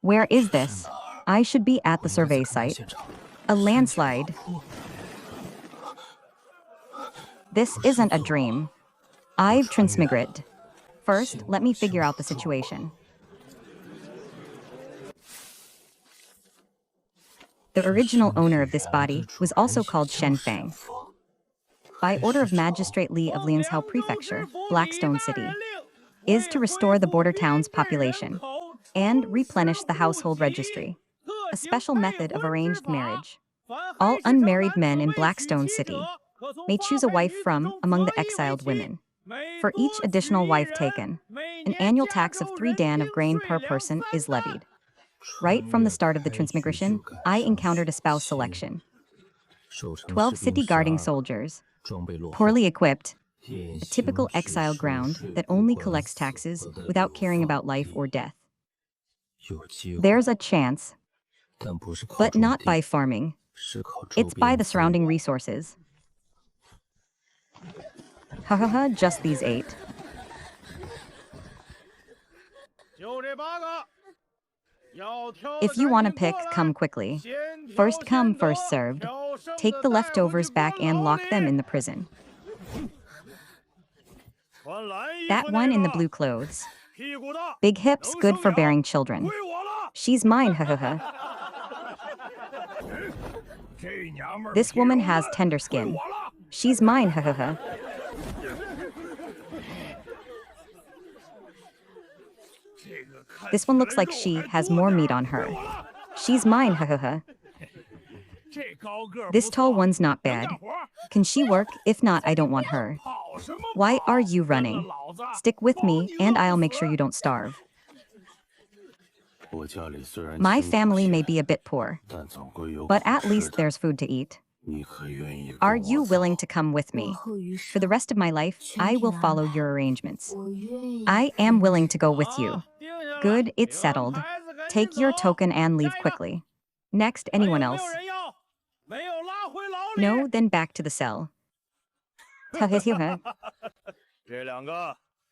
Where is this? I should be at the survey site. A landslide. This isn't a dream. I've transmigrated. First, let me figure out the situation. The original owner of this body was also called Shenfang. By order of Magistrate Li of Liangzhou Prefecture, Blackstone City, is to restore the border town's population and replenish the household registry, a special method of arranged marriage. All unmarried men in Blackstone City may choose a wife from among the exiled women. For each additional wife taken, an annual tax of 3 dan of grain per person is levied. Right from the start of the transmigration, I encountered a spouse selection. 12 city guarding soldiers, poorly equipped, a typical exile ground that only collects taxes without caring about life or death. There's a chance, but not by farming. It's by the surrounding resources. Hahaha, just these 8. If you want to pick, come quickly. First come, first served. Take the leftovers back and lock them in the prison. That one in the blue clothes. Big hips, good for bearing children. She's mine, hahaha. This woman has tender skin. She's mine, hahaha. This one looks like she has more meat on her. She's mine, hahaha. This tall one's not bad. Can she work? If not, I don't want her. Why are you running? Stick with me, and I'll make sure you don't starve. My family may be a bit poor, but at least there's food to eat. Are you willing to come with me? For the rest of my life, I will follow your arrangements. I am willing to go with you. Good, it's settled. Take your token and leave quickly. Next, anyone else? No, then back to the cell.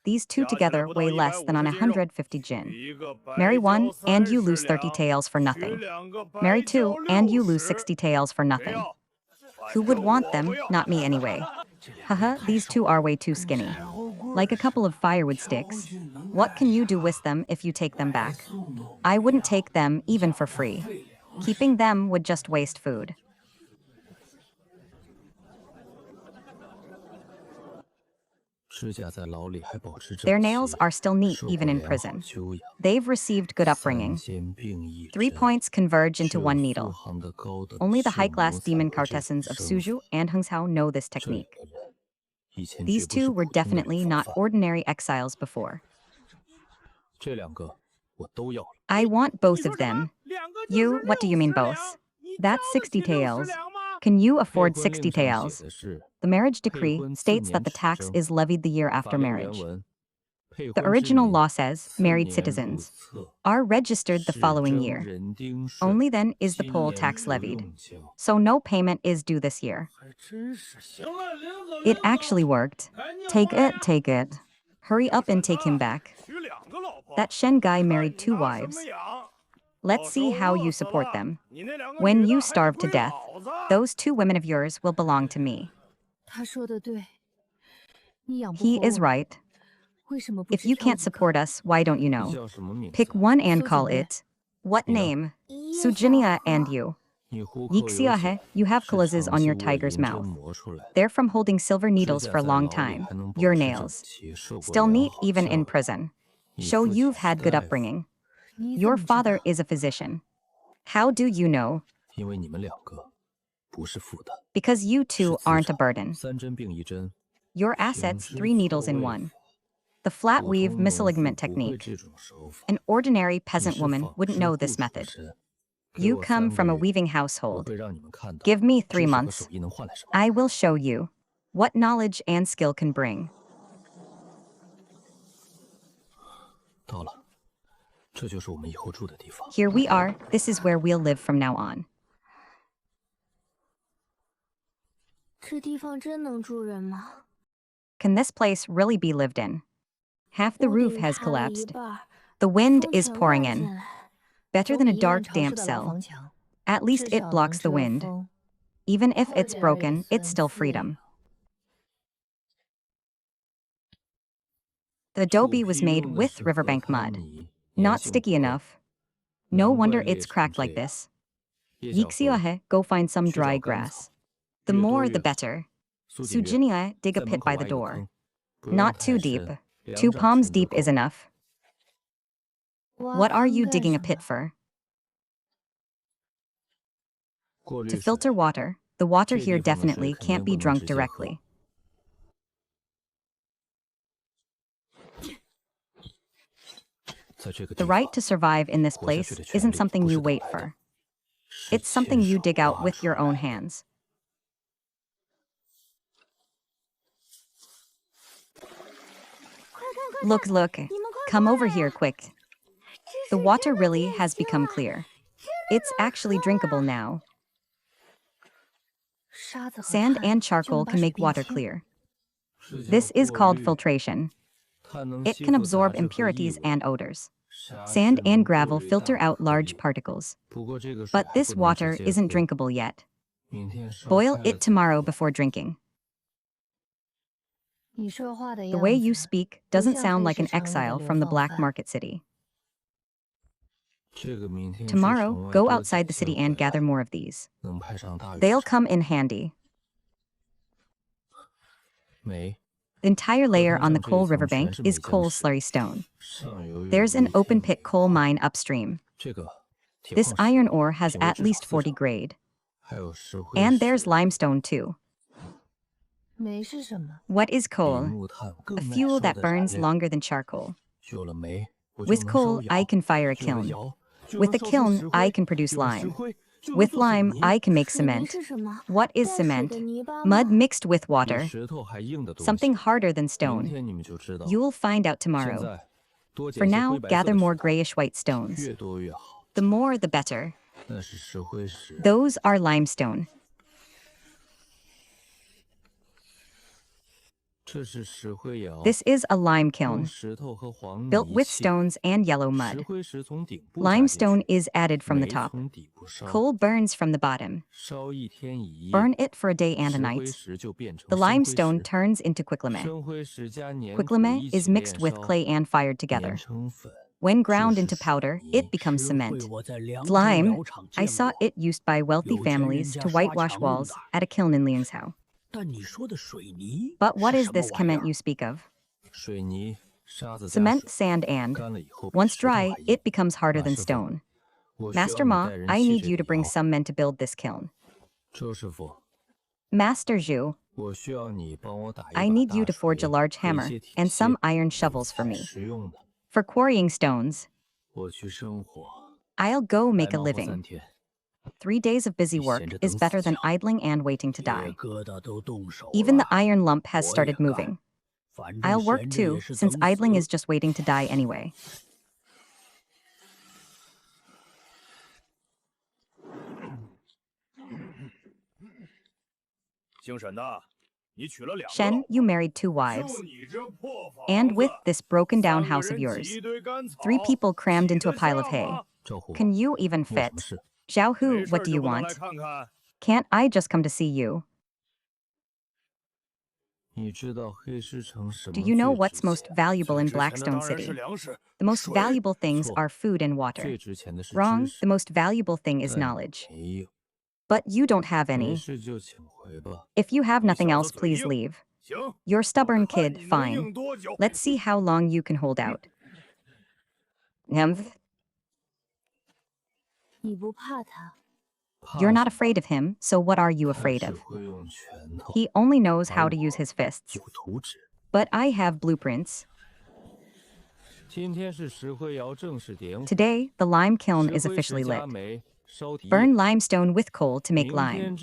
These 2 together weigh less than on 150 jin. Marry 1, and you lose 30 taels for nothing. Marry 2, and you lose 60 taels for nothing. Who would want them? Not me anyway. Haha, these 2 are way too skinny. Like a couple of firewood sticks. What can you do with them if you take them back? I wouldn't take them even for free. Keeping them would just waste food. Their nails are still neat even in prison. They've received good upbringing. 3 points converge into 1 needle. Only the high-class demon courtesans of Suzhou and Hengzhou know this technique. These 2 were definitely not ordinary exiles before. I want both of them. You, what do you mean both? That's 60 taels. Can you afford 60 taels? The marriage decree states that the tax is levied the year after marriage. The original law says married citizens are registered the following year. Only then is the poll tax levied. So no payment is due this year. It actually worked. Take it, take it. Hurry up and take him back. That Shen guy married 2 wives. Let's see how you support them. When you starve to death, those 2 women of yours will belong to me. He is right. If you can't support us, why don't you know? Pick one and call it. What name? Sujinia and you. Xianxia he, you have calluses on your tiger's mouth. They're from holding silver needles for a long time. Your nails. Still neat even in prison. Show you've had good upbringing. Your father is a physician. How do you know? Because you 2 aren't a burden. Your assets, 3 needles in 1. The flat weave misalignment technique. An ordinary peasant woman wouldn't know this method. You come from a weaving household. Give me 3 months. I will show you what knowledge and skill can bring. Here we are. This is where we'll live from now on. Can this place really be lived in? Half the roof has collapsed. The wind is pouring in. Better than a dark, damp cell. At least it blocks the wind. Even if it's broken, it's still freedom. The adobe was made with riverbank mud. Not sticky enough. No wonder it's cracked like this. Wuxia, go find some dry grass. The more, the better. Sujinai, dig a pit by the door. Not too deep. 2 palms deep is enough. What are you digging a pit for? To filter water. The water here definitely can't be drunk directly. The right to survive in this place isn't something you wait for. It's something you dig out with your own hands. Look, look. Come over here quick. The water really has become clear. It's actually drinkable now. Sand and charcoal can make water clear. This is called filtration. It can absorb impurities and odors. Sand and gravel filter out large particles. But this water isn't drinkable yet. Boil it tomorrow before drinking. The way you speak doesn't sound like an exile from the black market city. Tomorrow, go outside the city and gather more of these. They'll come in handy. The entire layer on the coal riverbank is coal slurry stone. There's an open pit coal mine upstream. This iron ore has at least 40 grade. And there's limestone too. What is coal? A fuel that burns longer than charcoal. With coal, I can fire a kiln. With a kiln, I can produce lime. With lime, I can make cement. What is cement? Mud mixed with water. Something harder than stone. You'll find out tomorrow. For now, gather more grayish-white stones. The more, the better. Those are limestone. This is a lime kiln, built with stones and yellow mud. Limestone is added from the top. Coal burns from the bottom. Burn it for a day and a night. The limestone turns into quicklime. Quicklime is mixed with clay and fired together. When ground into powder, it becomes cement. Lime, I saw it used by wealthy families to whitewash walls at a kiln in Xianxia. But what is this cement you speak of? Cement, sand, and, once dry, it becomes harder than stone. Master Ma, I need you to bring some men to build this kiln. Master Zhu, I need you to forge a large hammer and some iron shovels for me. For quarrying stones, I'll go make a living. 3 days of busy work is better than idling and waiting to die. Even the iron lump has started moving. I'll work too, since idling is just waiting to die anyway. Shen, you married 2 wives. And with this broken down house of yours, 3 people crammed into a pile of hay. Can you even fit? Xiao Hu, what do you want? Can't I just come to see you? Do you know what's most valuable in Blackstone City? The most valuable things are food and water. Wrong, the most valuable thing is knowledge. But you don't have any. If you have nothing else, please leave. You're stubborn kid, fine. Let's see how long you can hold out. You're not afraid of him, so what are you afraid of? He only knows how to use his fists. But I have blueprints. Today, the lime kiln is officially lit. Burn limestone with coal to make lime.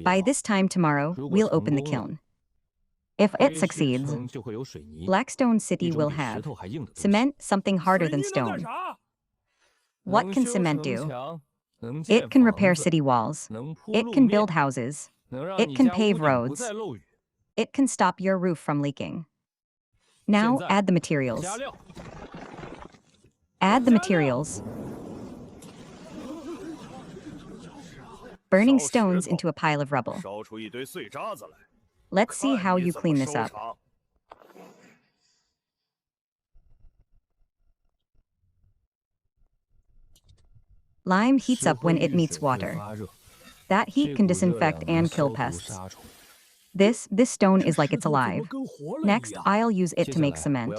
By this time tomorrow, we'll open the kiln. If it succeeds, Blackstone City will have cement, something harder than stone. What can cement do? It can repair city walls. It can build houses. It can pave roads. It can stop your roof from leaking. Now add the materials. Add the materials. burning stones into a pile of rubble. Let's see how you clean this up. Lime heats up when it meets water. That heat can disinfect and kill pests. This stone is like it's alive. Next, I'll use it to make cement.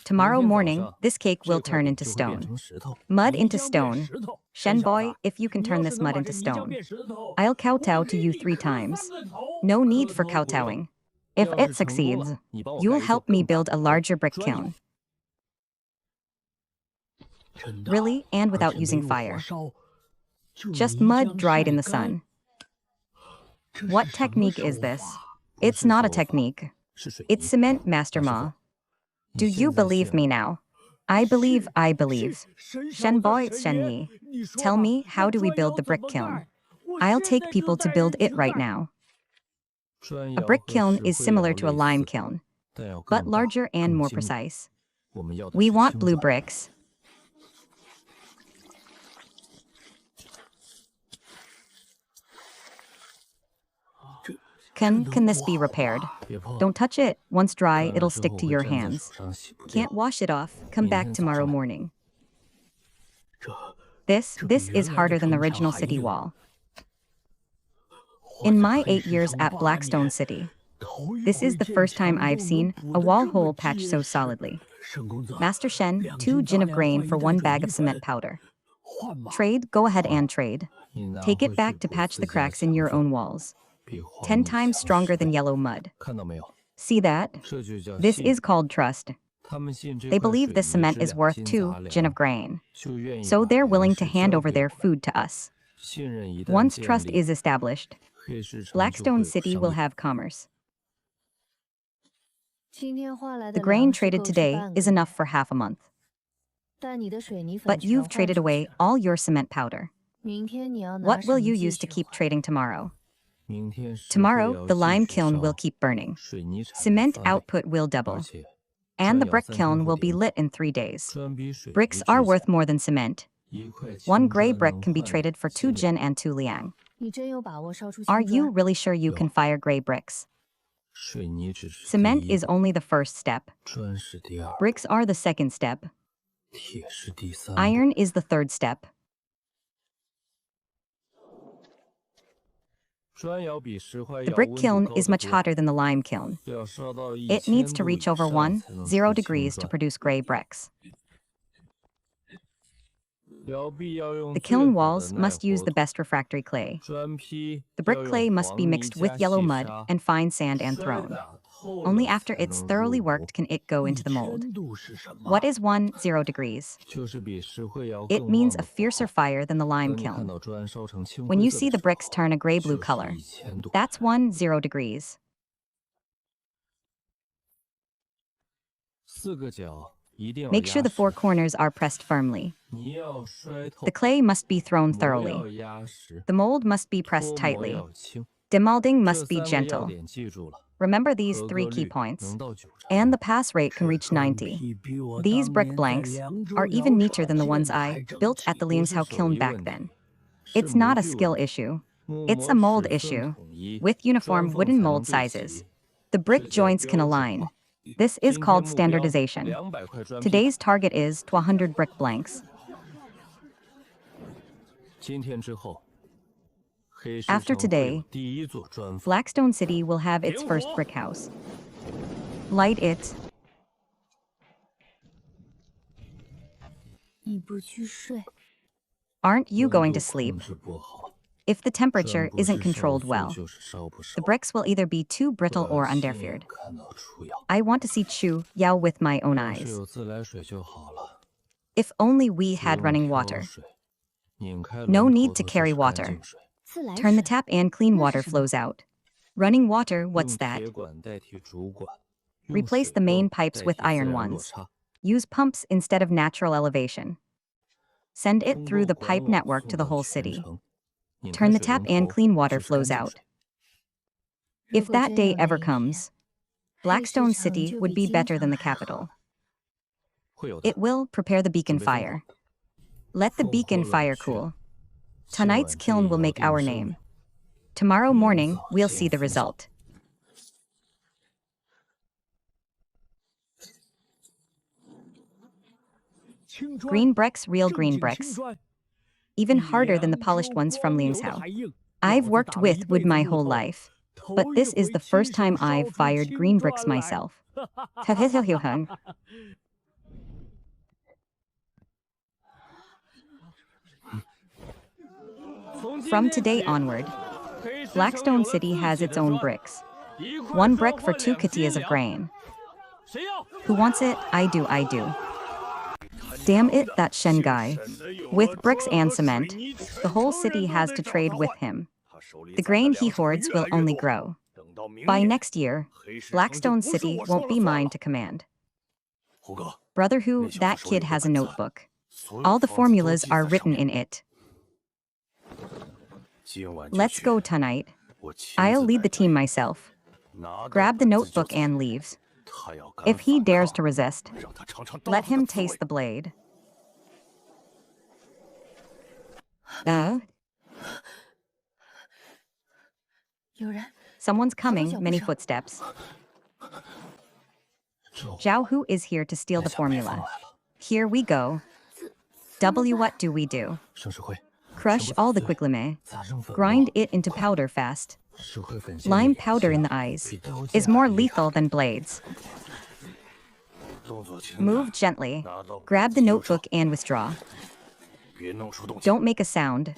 Tomorrow morning, this cake will turn into stone. Mud into stone. Shen boy, if you can turn this mud into stone, I'll kowtow to you 3 times. No need for kowtowing. If it succeeds, you'll help me build a larger brick kiln. Really, and without using fire. Just mud dried in the sun. What technique is this? It's not a technique. It's cement, Master Ma. Do you believe me now? I believe. Shen boy, Shen Yi. Tell me, how do we build the brick kiln? I'll take people to build it right now. A brick kiln is similar to a lime kiln, but larger and more precise. We want blue bricks. Can this be repaired? Don't touch it. Once dry, it'll stick to your hands. Can't wash it off. Come back tomorrow morning. This is harder than the original city wall. In my 8 years at Blackstone City, this is the first time I've seen a wall hole patched so solidly. Master Shen, 2 gin of grain for 1 bag of cement powder. Trade, go ahead and trade. Take it back to patch the cracks in your own walls. 10 times stronger than yellow mud. See that? This is called trust. They believe this cement is worth 2 gin of grain. So they're willing to hand over their food to us. Once trust is established, Blackstone City will have commerce. The grain traded today is enough for half a month. But you've traded away all your cement powder. What will you use to keep trading tomorrow? Tomorrow, the lime kiln will keep burning. Cement output will double. And the brick kiln will be lit in 3 days. Bricks are worth more than cement. 1 gray brick can be traded for 2 jin and 2 liang. Are you really sure you can fire gray bricks? Cement is only the first step. Bricks are the second step. Iron is the third step. The brick kiln is much hotter than the lime kiln. It needs to reach over 10 degrees to produce gray bricks. The kiln walls must use the best refractory clay. The brick clay must be mixed with yellow mud and fine sand and thrown. Only after it's thoroughly worked can it go into the mold. What is 10 degrees? It means a fiercer fire than the lime kiln. When you see the bricks turn a gray-blue color, that's 10 degrees. Make sure the 4 corners are pressed firmly. The clay must be thrown thoroughly. The mold must be pressed tightly. Demolding must be gentle. Remember these 3 key points. And the pass rate can reach 90. These brick blanks are even neater than the ones I built at the Xianxia kiln back then. It's not a skill issue. It's a mold issue, with uniform wooden mold sizes. The brick joints can align. This is called standardization. Today's target is 200 brick blanks. After today, Blackstone City will have its first brick house. Light it. Aren't you going to sleep? If the temperature isn't controlled well, the bricks will either be too brittle or undefiered. I want to see Chu Yao with my own eyes. If only we had running water. No need to carry water. Turn the tap and clean water flows out. Running water, what's that? Replace the main pipes with iron ones. Use pumps instead of natural elevation. Send it through the pipe network to the whole city. Turn the tap and clean water flows out. If that day ever comes, Blackstone City would be better than the capital. It will prepare the beacon fire. Let the beacon fire cool. Tonight's kiln will make our name. Tomorrow morning, we'll see the result. Green bricks, real green bricks. Even harder than the polished ones from Xianxia. I've worked with wood my whole life, but this is the first time I've fired green bricks myself. From today onward, Blackstone City has its own bricks. 1 brick for 2 katias of grain. Who wants it? I do. Damn it, that Shen guy. With bricks and cement, the whole city has to trade with him. The grain he hoards will only grow. By next year, Blackstone City won't be mine to command. Brother Hu, that kid has a notebook. All the formulas are written in it. Let's go tonight. I'll lead the team myself. Grab the notebook and leaves. If he dares to resist, let him taste the blade. Someone's coming, many footsteps. Zhao Hu is here to steal the formula. Here we go. What do we do? Crush all the quiglime. Grind it into powder fast. Lime powder in the eyes is more lethal than blades. Move gently. Grab the notebook and withdraw. Don't make a sound.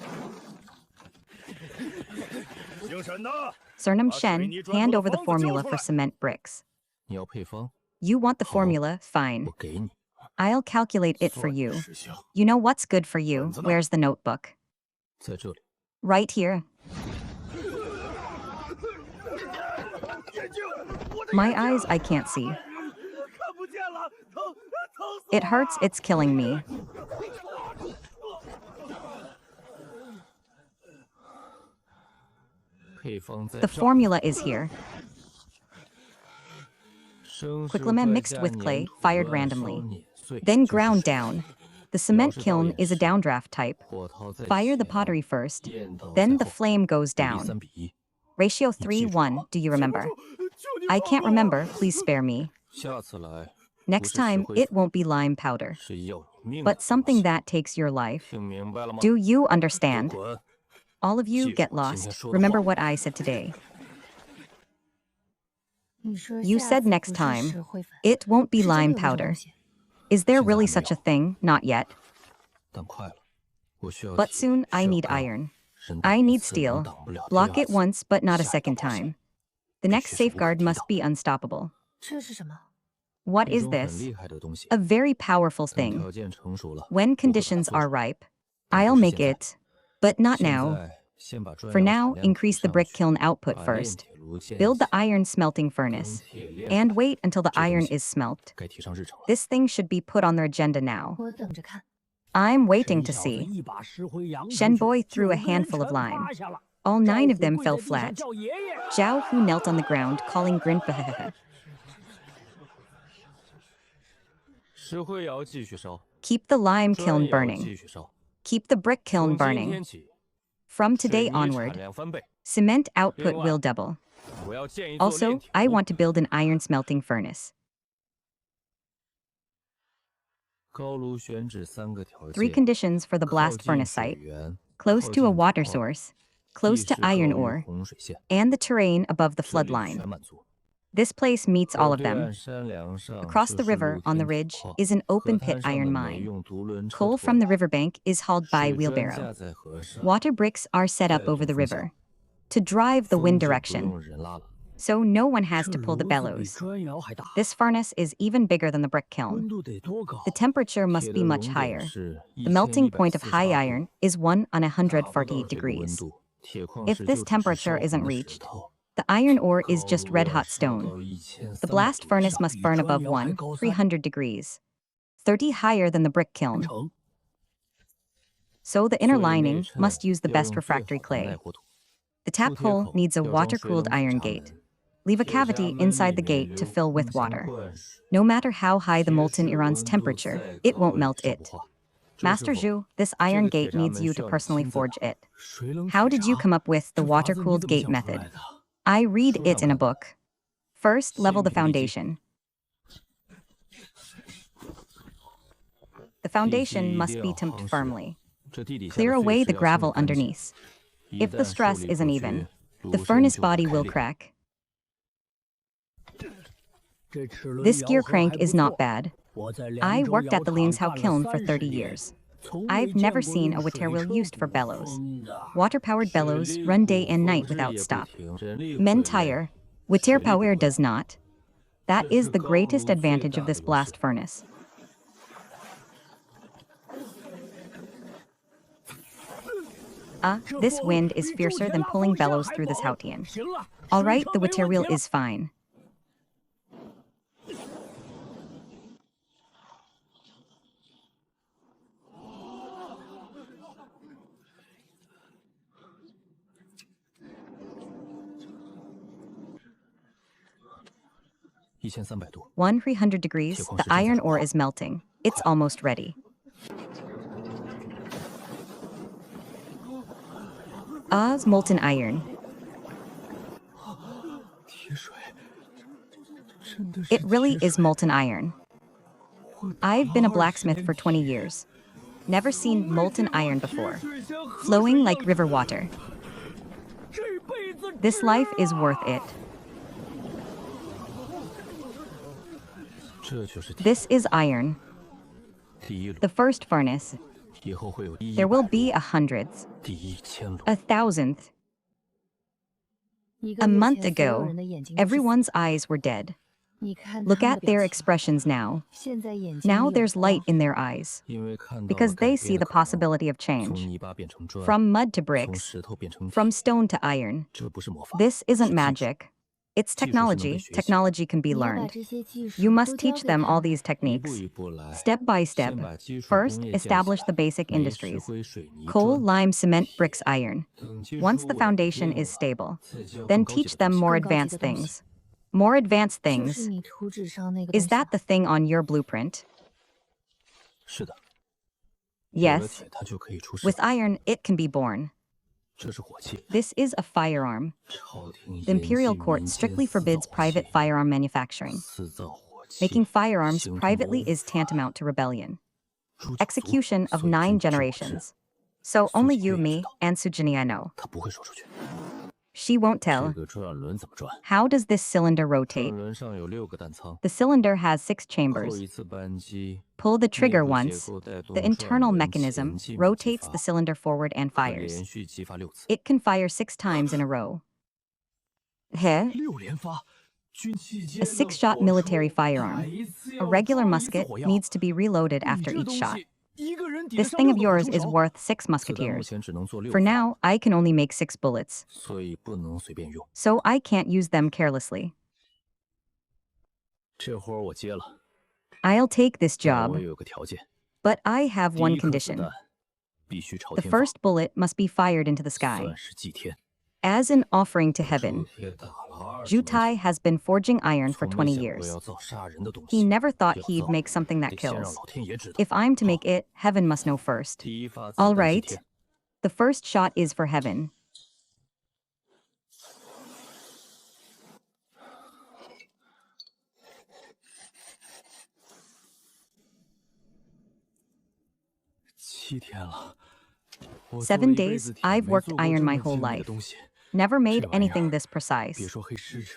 Surnam Shen, hand over the formula for cement bricks. You want the formula? Fine. I'll calculate it for you. You know what's good for you. Where's the notebook? Right here. My eyes, I can't see. It hurts, it's killing me. The formula is here. Quicklime mixed with clay, fired randomly. Then ground down. The cement kiln is a downdraft type. Fire the pottery first, then the flame goes down. Ratio 3:1, do you remember? I can't remember, please spare me. Next time, it won't be lime powder, but something that takes your life. Do you understand? All of you get lost. Remember what I said today. You said next time, it won't be lime powder. Is there really such a thing? Not yet. But soon, I need iron. I need steel. Block it once, but not a second time. The next safeguard must be unstoppable. What is this? A very powerful thing. When conditions are ripe, I'll make it, but not now. For now, increase the brick kiln output first. Build the iron smelting furnace. And wait until the iron is smelt. This thing should be put on their agenda now. I'm waiting to see. Shen Boy threw a handful of lime. All 9 of them fell flat. Zhao Hu knelt on the ground, calling Grinpa. Keep the lime kiln burning. Keep the brick kiln burning. From today onward, cement output will double. Also, I want to build an iron smelting furnace. 3 conditions for the blast furnace site: close to a water source, close to iron ore, and the terrain above the flood line. This place meets all of them. Across the river, on the ridge, is an open-pit iron mine. Coal from the riverbank is hauled by wheelbarrow. Water bricks are set up over the river to drive the wind direction, so no one has to pull the bellows. This furnace is even bigger than the brick kiln. The temperature must be much higher. The melting point of high iron is 1 on 148 degrees. If this temperature isn't reached, the iron ore is just red-hot stone. The blast furnace must burn above 300 degrees, 30 higher than the brick kiln. So the inner lining must use the best refractory clay. The tap hole needs a water-cooled iron gate. Leave a cavity inside the gate to fill with water. No matter how high the molten iron's temperature, it won't melt it. Master Zhu, this iron gate needs you to personally forge it. How did you come up with the water-cooled gate method? I read it in a book. First, level the foundation. The foundation must be tamped firmly. Clear away the gravel underneath. If the stress isn't even, the furnace body will crack. This gear crank is not bad. I worked at the Xianxia kiln for 30 years. I've never seen a water wheel used for bellows. Water-powered bellows run day and night without stop. Men tire. Water power does not. That is the greatest advantage of this blast furnace. This wind is fiercer than pulling bellows through this Hautian. All right, the water wheel is fine. One 300 degrees, the iron ore is melting. It's almost ready. Molten iron. It really is molten iron. I've been a blacksmith for 20 years. Never seen molten iron before. Flowing like river water. This life is worth it. This is iron. The first furnace. There will be 100s, 1,000th. A month ago, everyone's eyes were dead. Look at their expressions now. Now there's light in their eyes, because they see the possibility of change. From mud to bricks, from stone to iron. This isn't magic. It's technology. Technology can be learned. You must teach them all these techniques, step by step. First, establish the basic industries. Coal, lime, cement, bricks, iron. Once the foundation is stable, then teach them more advanced things. More advanced things. Is that the thing on your blueprint? Yes. With iron, it can be born. This is a firearm. The imperial court strictly forbids private firearm manufacturing. Making firearms privately is tantamount to rebellion. Execution of 9 generations. So only you, me, and Xianxia know. She won't tell. How does this cylinder rotate? The cylinder has 6 chambers. Pull the trigger once. The internal mechanism rotates the cylinder forward and fires. It can fire 6 times in a row. A 6-shot military firearm. A regular musket needs to be reloaded after each shot. This thing of yours is worth 6 musketeers. For now, I can only make 6 bullets. So I can't use them carelessly. I'll take this job. But I have one condition. The first bullet must be fired into the sky. As an offering to heaven. Jutai has been forging iron for 20 years. He never thought he'd make something that kills. If I'm to make it, heaven must know first. All right. The first shot is for heaven. "7 days, I've worked iron my whole life. Never made anything this precise.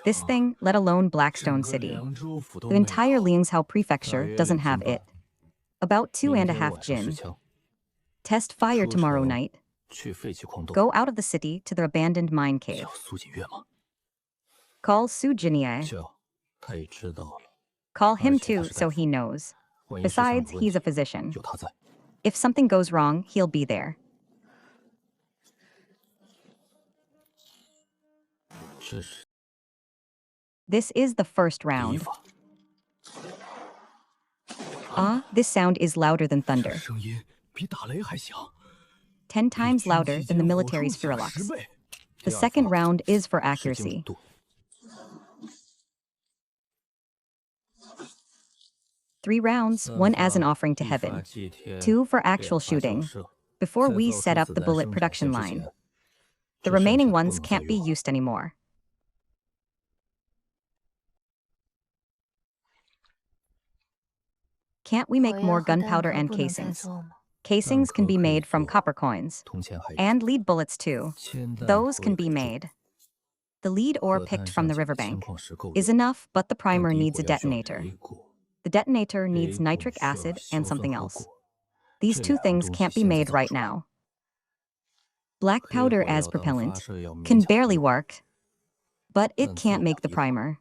This thing, let alone Blackstone City. The entire Liangzhou prefecture doesn't have it. About 2.5 jin. Test fire tomorrow night. Go out of the city to the abandoned mine cave. Call Xianxia. Call him too, so he knows. Besides, he's a physician. If something goes wrong, he'll be there." This is the first round. This sound is louder than thunder. 10 times louder than the military's Furlux. The second round is for accuracy. 3 rounds, 1 as an offering to heaven, 2 for actual shooting, before we set up the bullet production line. The remaining ones can't be used anymore. Can't we make more gunpowder and casings? Casings can be made from copper coins. And lead bullets too. Those can be made. The lead ore picked from the riverbank is enough, but the primer needs a detonator. The detonator needs nitric acid and something else. These 2 things can't be made right now. Black powder as propellant can barely work, but it can't make the primer.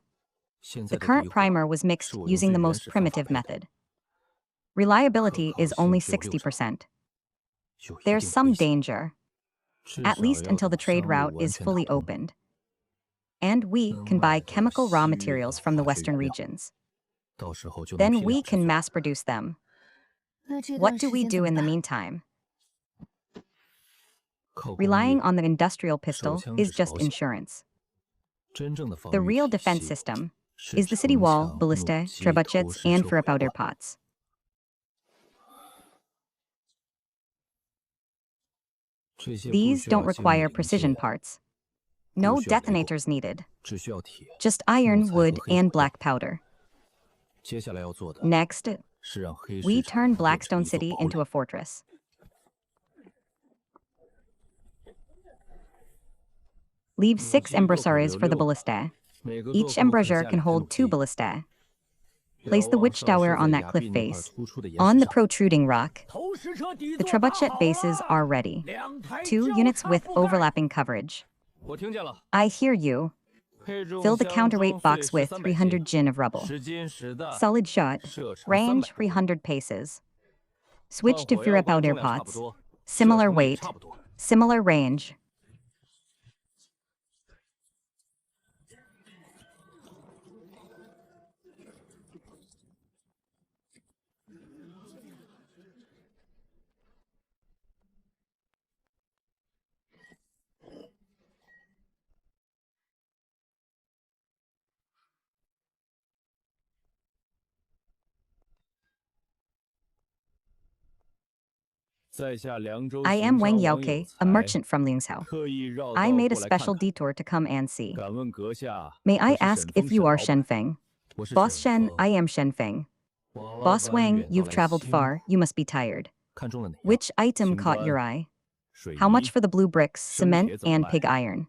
The current primer was mixed using the most primitive method. Reliability is only 60%. There's some danger, at least until the trade route is fully opened. And we can buy chemical raw materials from the Western regions. Then we can mass produce them. What do we do in the meantime? Relying on the industrial pistol is just insurance. The real defense system is the city wall, ballistae, trebuchets, and powder pots. These don't require precision parts. No detonators needed. Just iron, wood, and black powder. Next, we turn Blackstone City into a fortress. Leave 6 embrasures for the ballistae. Each embrasure can hold 2 ballistae. Place the witch tower on that cliff face, on the protruding rock. The trebuchet bases are ready. 2 units with overlapping coverage. I hear you. Fill the counterweight box with 300 jin of rubble. Solid shot. Range 300 paces. Switch to powder pots. Similar weight. Similar range. I am Wang Yaoke, a merchant from Liangzhou. I made a special detour to come and see. May I ask if you are Shen Feng? Boss Shen, I am Shen Feng. Boss Wang, you've traveled far, you must be tired. Which item caught your eye? How much for the blue bricks, cement, and pig iron?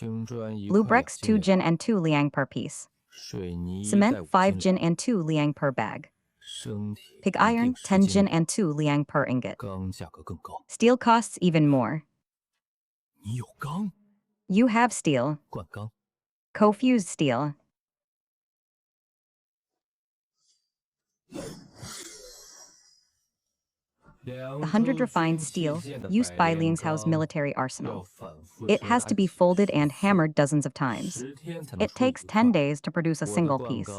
Blue bricks 2 jin and 2 liang per piece. Cement 5 jin and 2 liang per bag. Pig iron 10 jin and 2 liang per ingot. Steel costs even more. You have steel. Co-fused steel. 100 refined steel used by Liangzhou's military arsenal. It has to be folded and hammered dozens of times. It takes 10 days to produce a single piece.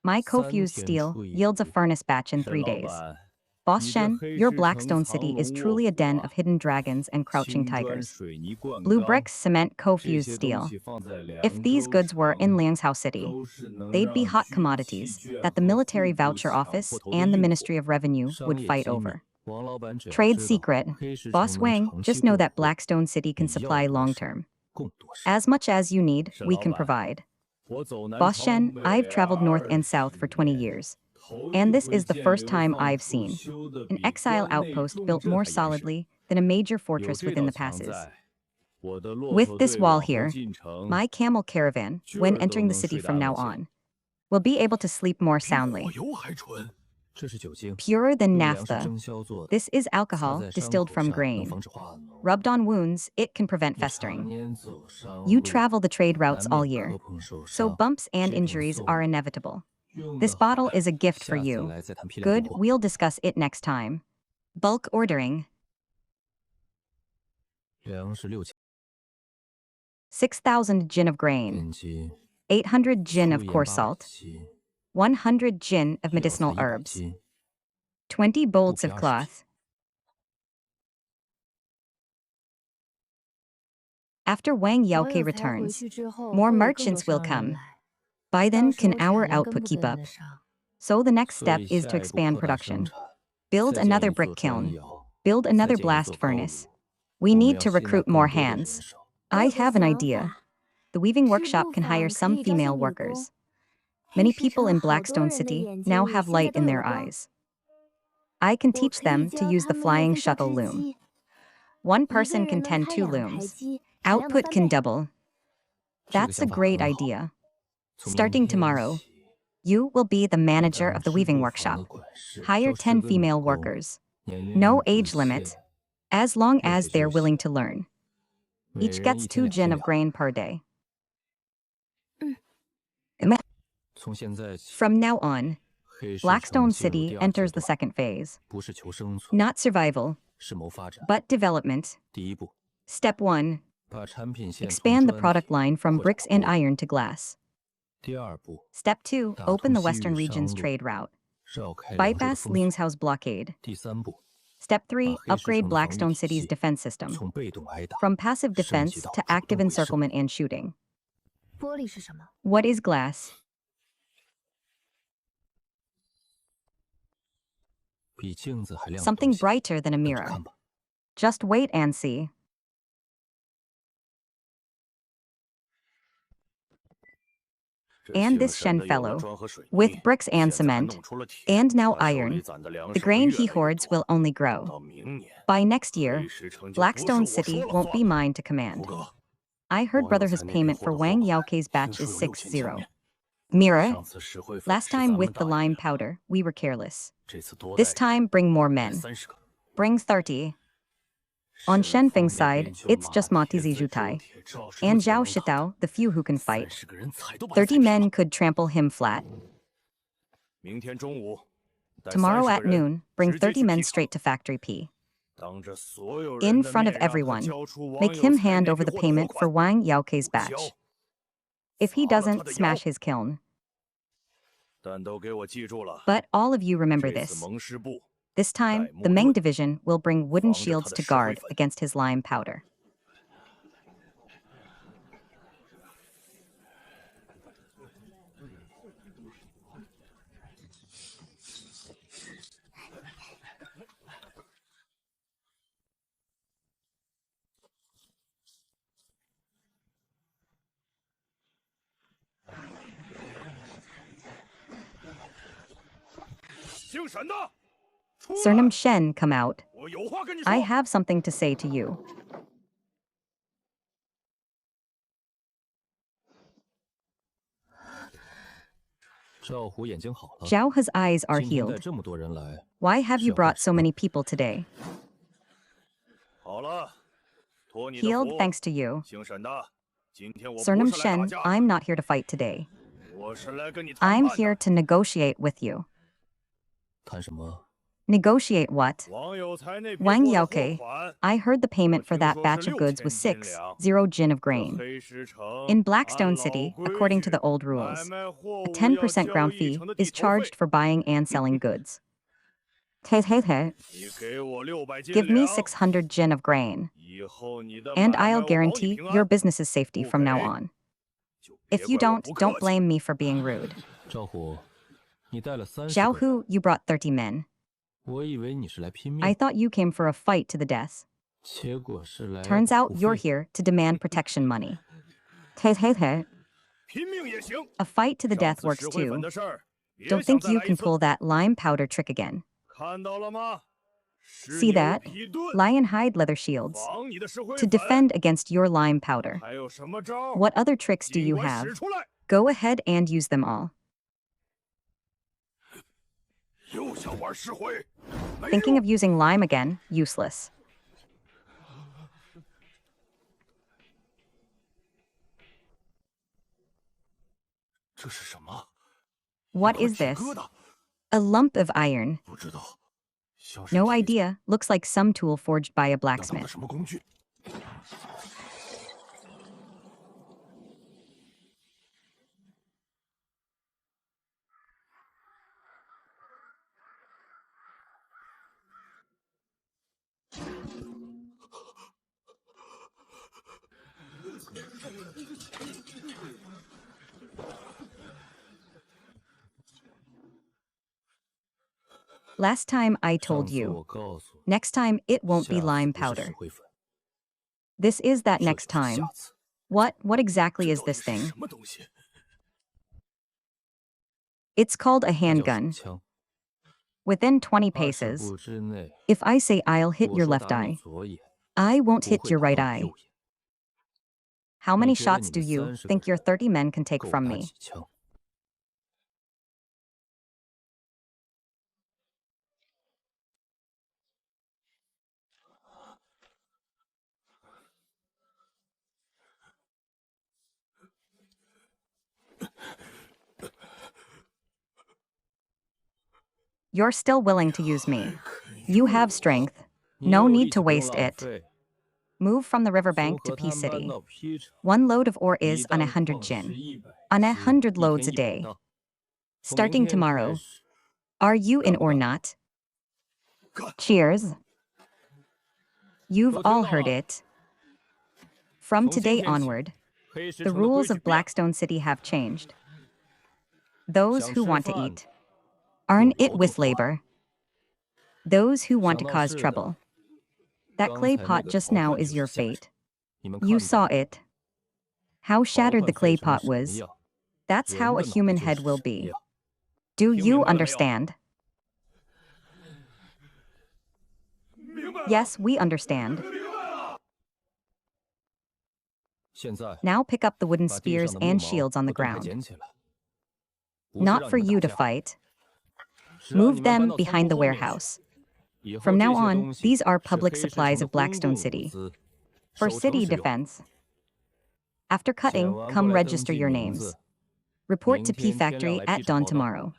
My co-fused steel yields a furnace batch in 3 days. Boss Shen, your Blackstone City is truly a den of hidden dragons and crouching tigers. Blue bricks, cement, co-fused steel. If these goods were in Liangzhou City, they'd be hot commodities that the Military Voucher Office and the Ministry of Revenue would fight over. Trade secret. Boss Wang, just know that Blackstone City can supply long-term. As much as you need, we can provide. Boss Shen, I've traveled north and south for 20 years. And this is the first time I've seen an exile outpost built more solidly than a major fortress within the passes. With this wall here, my camel caravan, when entering the city from now on, will be able to sleep more soundly. Purer than naphtha. This is alcohol distilled from grain. Rubbed on wounds, it can prevent festering. You travel the trade routes all year, so bumps and injuries are inevitable. This bottle is a gift for you. Good, we'll discuss it next time. Bulk ordering. 6,000 jin of grain. 800 jin of coarse salt. 100 jin of medicinal herbs. 20 bolts of cloth. After Wang Yaoke returns, more merchants will come. By then, can our output keep up? So the next step is to expand production. Build another brick kiln. Build another blast furnace. We need to recruit more hands. I have an idea. The weaving workshop can hire some female workers. Many people in Blackstone City now have light in their eyes. I can teach them to use the flying shuttle loom. One person can tend 2 looms. Output can double. That's a great idea. Starting tomorrow, you will be the manager of the weaving workshop. Hire 10 female workers. No age limit, as long as they're willing to learn. Each gets 2 jin of grain per day. From now on, Blackstone City enters the second phase. Not survival, but development. Step 1. Expand the product line from bricks and iron to glass. Step 2. Open the Western region's trade route. Bypass Liang's blockade. Step 3. Upgrade Blackstone City's defense system. From passive defense to active encirclement and shooting. What is glass? Something brighter than a mirror. Just wait and see. And this Shen fellow, with bricks and cement, and now iron, the grain he hoards will only grow. By next year, Blackstone City won't be mine to command. I heard brother's payment for Wang Yaokei's batch is 6-0. Mirror, last time with the lime powder, we were careless. This time, bring more men. Bring 30. On Shenfeng's side, it's just Matizi Jutai. And Zhao Shitao, the few who can fight. 30 men could trample him flat. Tomorrow at noon, bring 30 men straight to Factory P. In front of everyone, make him hand over the payment for Wang Yaokei's batch. If he doesn't, smash his kiln. But all of you remember this. This time, the Meng division will bring wooden shields to guard against his lime powder. Surnam Shen, come out. I have something to say to you. Zhao He's eyes are healed. Why have you brought so many people today? Healed thanks to you. Surnam Shen, I'm not here to fight today. I'm here to negotiate with you. Negotiate what? Wang Yaokei, I heard the payment for that batch of goods was 6-0 jin of grain. In Blackstone City, according to the old rules, a 10% ground fee is charged for buying and selling goods. Give me 600 jin of grain, and I'll guarantee your business's safety from now on. If you don't blame me for being rude. Zhao Hu, you brought 30 men. I thought you came for a fight to the death. Turns out you're here to demand protection money. A fight to the death works too. Don't think you can pull that lime powder trick again. See that? Lion hide leather shields. To defend against your lime powder. What other tricks do you have? Go ahead and use them all. Thinking of using lime again? Useless. What is this? A lump of iron. No idea. Looks like some tool forged by a blacksmith. Last time I told you. Next time it won't be lime powder. This is that next time. What exactly is this thing? It's called a handgun. Within 20 paces. If I say I'll hit your left eye, I won't hit your right eye. How many shots do you think your 30 men can take from me? You're still willing to use me. You have strength. No need to waste it. Move from the riverbank to P City. 1 load of ore is on 100 jin. On 100 loads a day. Starting tomorrow. Are you in or not? Cheers. You've all heard it. From today onward, the rules of Blackstone City have changed. Those who want to eat, earn it with labor. Those who want to cause trouble. That clay pot just now is your fate. You saw it. How shattered the clay pot was. That's how a human head will be. Do you understand? Yes, we understand. Now pick up the wooden spears and shields on the ground. Not for you to fight. Move them behind the warehouse. From now on, these are public supplies of Blackstone City. For city defense. After cutting, come register your names. Report to P Factory at dawn tomorrow.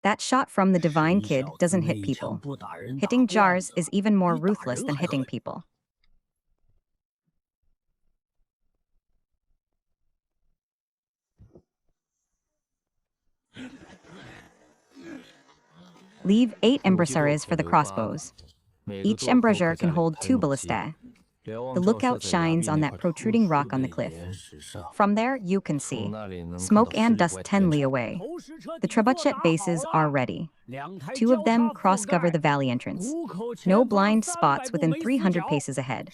That shot from the divine kid doesn't hit people. Hitting jars is even more ruthless than hitting people. Leave 8 embrasures for the crossbows. Each embrasure can hold 2 ballistae. The lookout shines on that protruding rock on the cliff. From there, you can see smoke and dust 10 li away. The trebuchet bases are ready. 2 of them cross-cover the valley entrance. No blind spots within 300 paces ahead.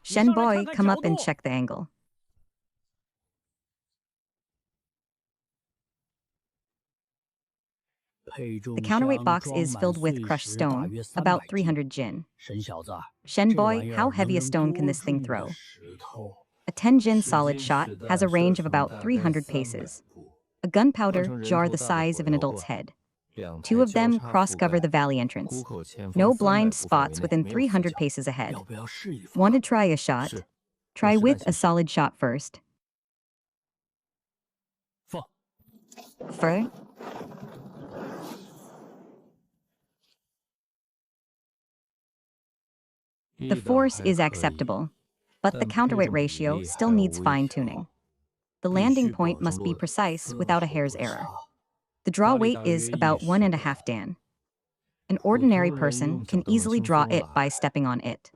Shen boy, come up and check the angle. The counterweight box is filled with crushed stone, about 300 jin. Shen boy, how heavy a stone can this thing throw? A 10 jin solid shot has a range of about 300 paces. A gunpowder jar the size of an adult's head. 2 of them cross-cover the valley entrance. No blind spots within 300 paces ahead. Want to try a shot? Try with a solid shot first. Fur? The force is acceptable, but the counterweight ratio still needs fine-tuning. The landing point must be precise without a hair's error. The draw weight is about 1.5 dan. An ordinary person can easily draw it by stepping on it.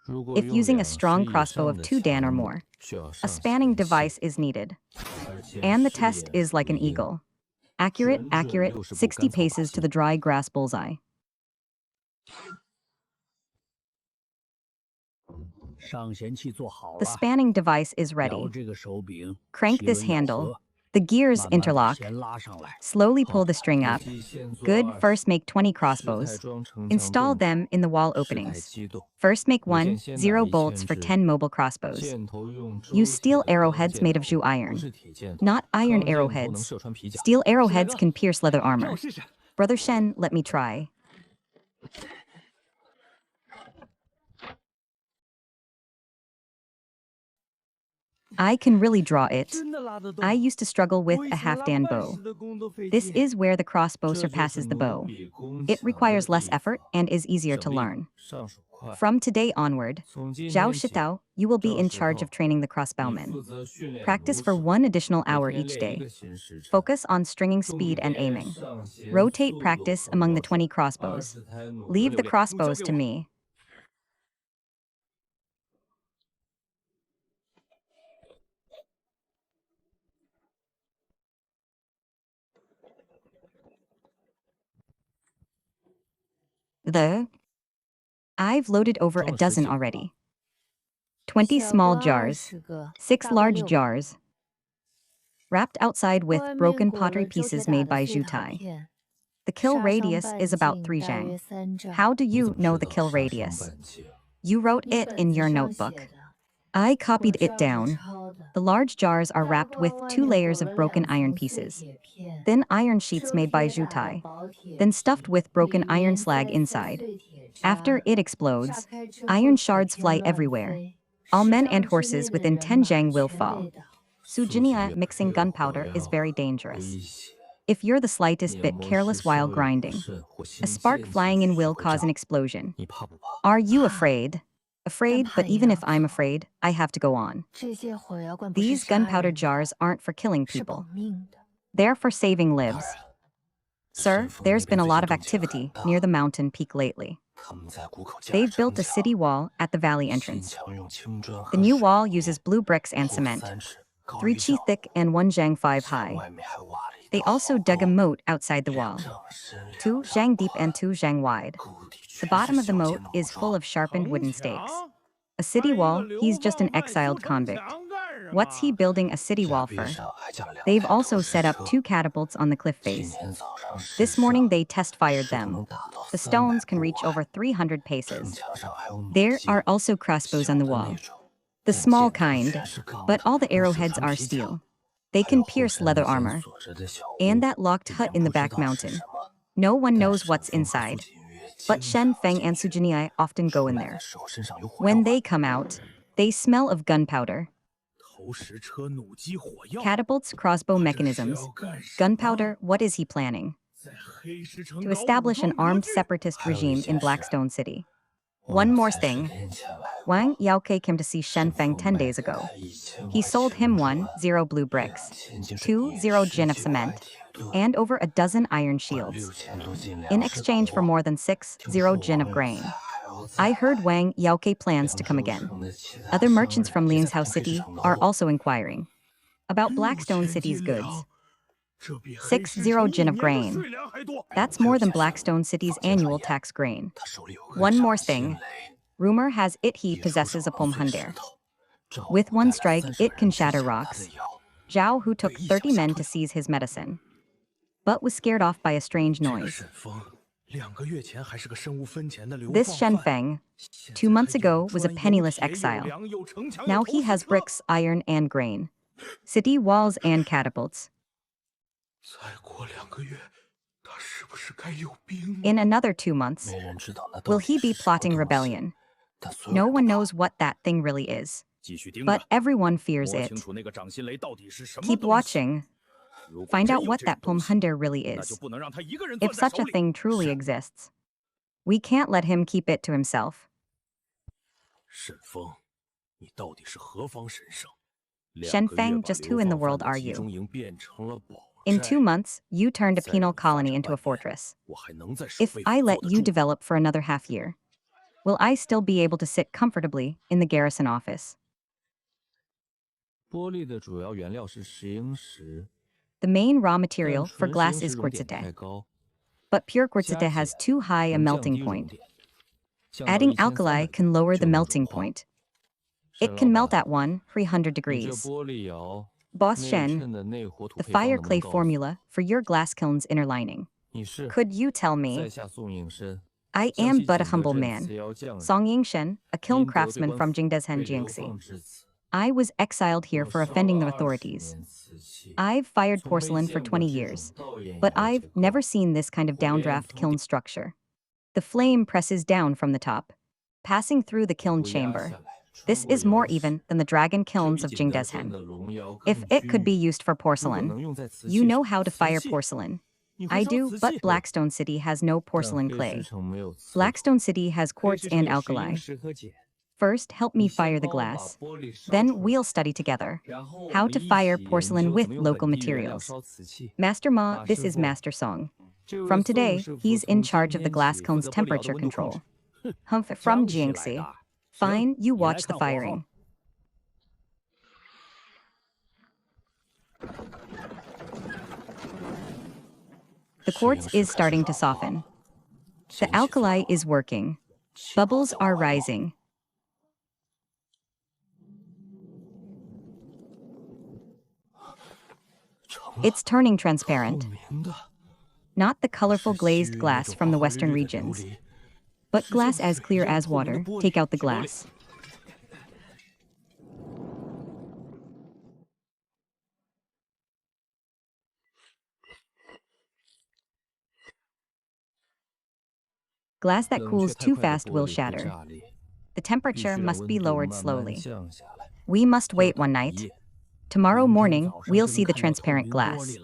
If using a strong crossbow of 2 dan or more, a spanning device is needed. And the test is like an eagle. Accurate, 60 paces to the dry grass bullseye. The spanning device is ready. Crank this handle. The gears interlock. Slowly pull the string up. Good, first make 20 crossbows. Install them in the wall openings. First make 0 bolts for 10 mobile crossbows. Use steel arrowheads made of zhu iron. Not iron arrowheads. Steel arrowheads can pierce leather armor. Brother Shen, let me try. I can really draw it. I used to struggle with a half-dan bow. This is where the crossbow surpasses the bow. It requires less effort and is easier to learn. From today onward, Zhao Shitao, you will be in charge of training the crossbowmen. Practice for 1 additional hour each day. Focus on stringing speed and aiming. Rotate practice among the 20 crossbows. Leave the crossbows to me. I've loaded over a dozen already. 20 small jars, 6 large jars, wrapped outside with broken pottery pieces made by Zhutai. The kill radius is about 3 zhang. How do you know the kill radius? You wrote it in your notebook. I copied it down. The large jars are wrapped with 2 layers of broken iron pieces. Thin iron sheets made by Zhutai, then stuffed with broken iron slag inside. After it explodes, iron shards fly everywhere. All men and horses within 10 zhang will fall. Sujinia mixing gunpowder is very dangerous. If you're the slightest bit careless while grinding, a spark flying in will cause an explosion. Are you afraid? Afraid, but even if I'm afraid, I have to go on. These gunpowder jars aren't for killing people. They're for saving lives. Sir, there's been a lot of activity near the mountain peak lately. They've built a city wall at the valley entrance. The new wall uses blue bricks and cement, 3 chi thick and 1 zhang 5 high. They also dug a moat outside the wall, 2 zhang deep and 2 zhang wide. The bottom of the moat is full of sharpened wooden stakes. A city wall, he's just an exiled convict. What's he building a city wall for? They've also set up 2 catapults on the cliff face. This morning they test-fired them. The stones can reach over 300 paces. There are also crossbows on the wall. The small kind, but all the arrowheads are steel. They can pierce leather armor. And that locked hut in the back mountain. No one knows what's inside. But Shen Feng and Sujinai often go in there. When they come out, they smell of gunpowder. Catapults, crossbow mechanisms. Gunpowder, what is he planning? To establish an armed separatist regime in Blackstone City. One more thing. Wang Yaokei came to see Shen Feng 10 days ago. He sold him 0 blue bricks, 0 jin of cement, and over a dozen iron shields, in exchange for more than 0 jin of grain. I heard Wang Yaokei plans to come again. Other merchants from Liangzhou City are also inquiring about Blackstone City's goods. 0 jin of grain. That's more than Blackstone City's annual tax grain. One more thing. Rumor has it he possesses a pomhunder. With one strike, it can shatter rocks. Zhao, who took 30 men to seize his medicine, but was scared off by a strange noise. This Shen Feng, 2 months ago, was a penniless exile. Now he has bricks, iron, and grain, city walls, and catapults. In another 2 months, will he be plotting rebellion? No one knows what that thing really is, but everyone fears it. Keep watching. Find out what that pomhunder really is. If such a thing truly exists, we can't let him keep it to himself. Shen Feng, just who in the world are you? In 2 months, you turned a penal colony into a fortress. If I let you develop for another half year, will I still be able to sit comfortably in the garrison office? The main raw material for glass is quartzite. But pure quartzite has too high a melting point. Adding alkali can lower the melting point. It can melt at 300 degrees. Boss Shen, the fire clay formula for your glass kiln's inner lining. Could you tell me? I am but a humble man. Song Yingshen, a kiln craftsman from Jingdezhen Jiangxi. I was exiled here for offending the authorities. I've fired porcelain for 20 years, but I've never seen this kind of downdraft kiln structure. The flame presses down from the top, passing through the kiln chamber. This is more even than the dragon kilns of Jingdezhen. If it could be used for porcelain, you know how to fire porcelain. I do, but Blackstone City has no porcelain clay. Blackstone City has quartz and alkali. First, help me fire the glass. Then we'll study together how to fire porcelain with local materials. Master Ma, this is Master Song. From today, he's in charge of the glass kiln's temperature control. Humph from Jiangxi. Fine, you watch the firing. The quartz is starting to soften. The alkali is working. Bubbles are rising. It's turning transparent. Not the colorful glazed glass from the western regions, but glass as clear as water. Take out the glass. Glass that cools too fast will shatter. The temperature must be lowered slowly. We must wait one night. Tomorrow morning, we'll see the transparent glass.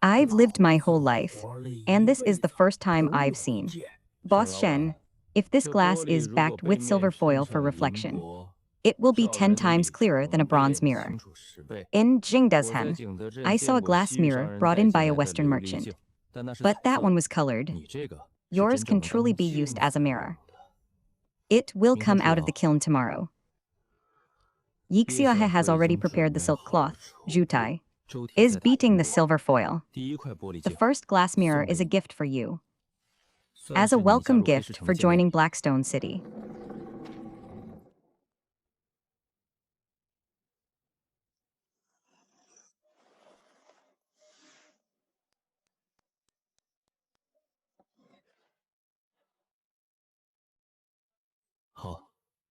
I've lived my whole life, and this is the first time I've seen. Boss Shen, if this glass is backed with silver foil for reflection, it will be 10 times clearer than a bronze mirror. In Jingdezhen, I saw a glass mirror brought in by a Western merchant, but that one was colored. Yours can truly be used as a mirror. It will come out of the kiln tomorrow. Xianxia has already prepared the silk cloth. Zhutai is beating the silver foil. The first glass mirror is a gift for you, as a welcome gift for joining Blackstone City.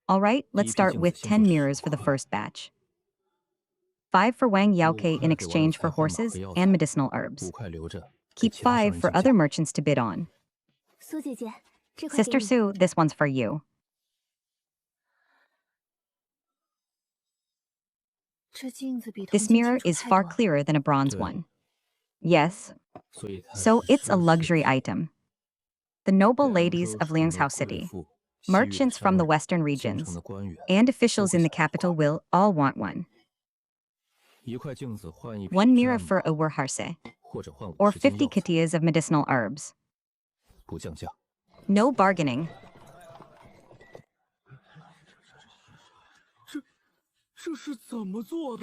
All right, let's start with 10 mirrors for the first batch. 5 for Wang Yaokei in exchange for horses and medicinal herbs. Keep 5 for other merchants to bid on. Sister Sue, this one's for you. This mirror is far clearer than a bronze one. Yes, so it's a luxury item. The noble ladies of Liangzhou City, merchants from the western regions, and officials in the capital will all want one. 1 mirror for a Wuxia, or 50 kitias of medicinal herbs. No bargaining.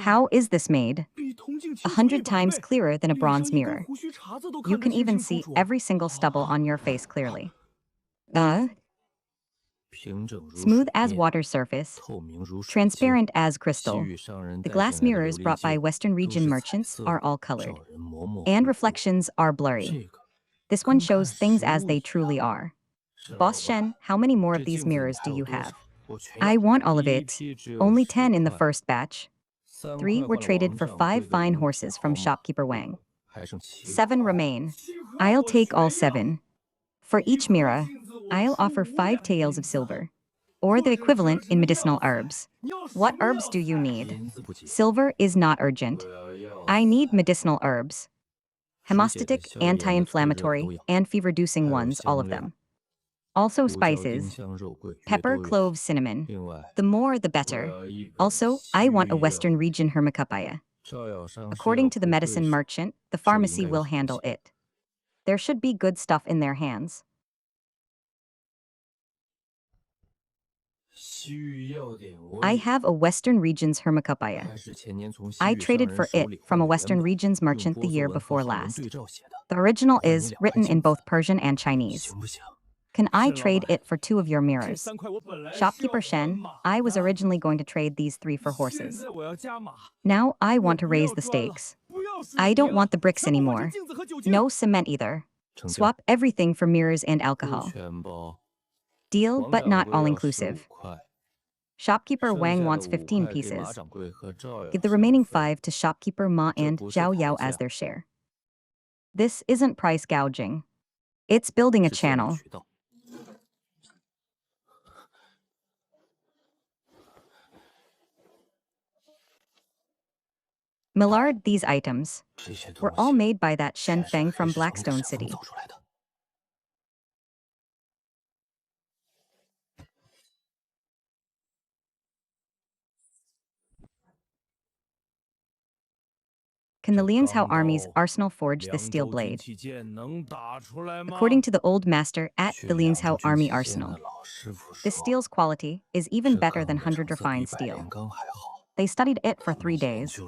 How is this made? 100 times clearer than a bronze mirror. You can even see every single stubble on your face clearly. Smooth as water surface, transparent as crystal. The glass mirrors brought by Western region merchants are all colored, and reflections are blurry. This one shows things as they truly are. Boss Shen, how many more of these mirrors do you have? I want all of it. Only 10 in the first batch. 3 were traded for 5 fine horses from shopkeeper Wang. 7 remain. I'll take all 7. For each mirror, I'll offer 5 taels of silver, or the equivalent in medicinal herbs. What herbs do you need? Silver is not urgent. I need medicinal herbs. Hemostatic, anti-inflammatory, and fever-reducing ones, all of them. Also spices, pepper, cloves, cinnamon. The more, the better. Also, I want a Western region hermacupaya. According to the medicine merchant, the pharmacy will handle it. There should be good stuff in their hands. I have a Western region's hermacupaya. I traded for it from a Western region's merchant the year before last. The original is written in both Persian and Chinese. Can I trade it for 2 of your mirrors? Shopkeeper Shen, I was originally going to trade these 3 for horses. Now I want to raise the stakes. I don't want the bricks anymore. No cement either. Swap everything for mirrors and alcohol. Deal, but not all-inclusive. Shopkeeper Wang wants 15 pieces. Give the remaining 5 to shopkeeper Ma and Zhao Yao as their share. This isn't price gouging. It's building a channel. Millard, these items were all made by that Shen Feng from Blackstone City. Can the Liangzhou army's arsenal forge this steel blade? According to the old master at the Liangzhou army arsenal, this steel's quality is even better than 100 refined steel. They studied it for 3 days,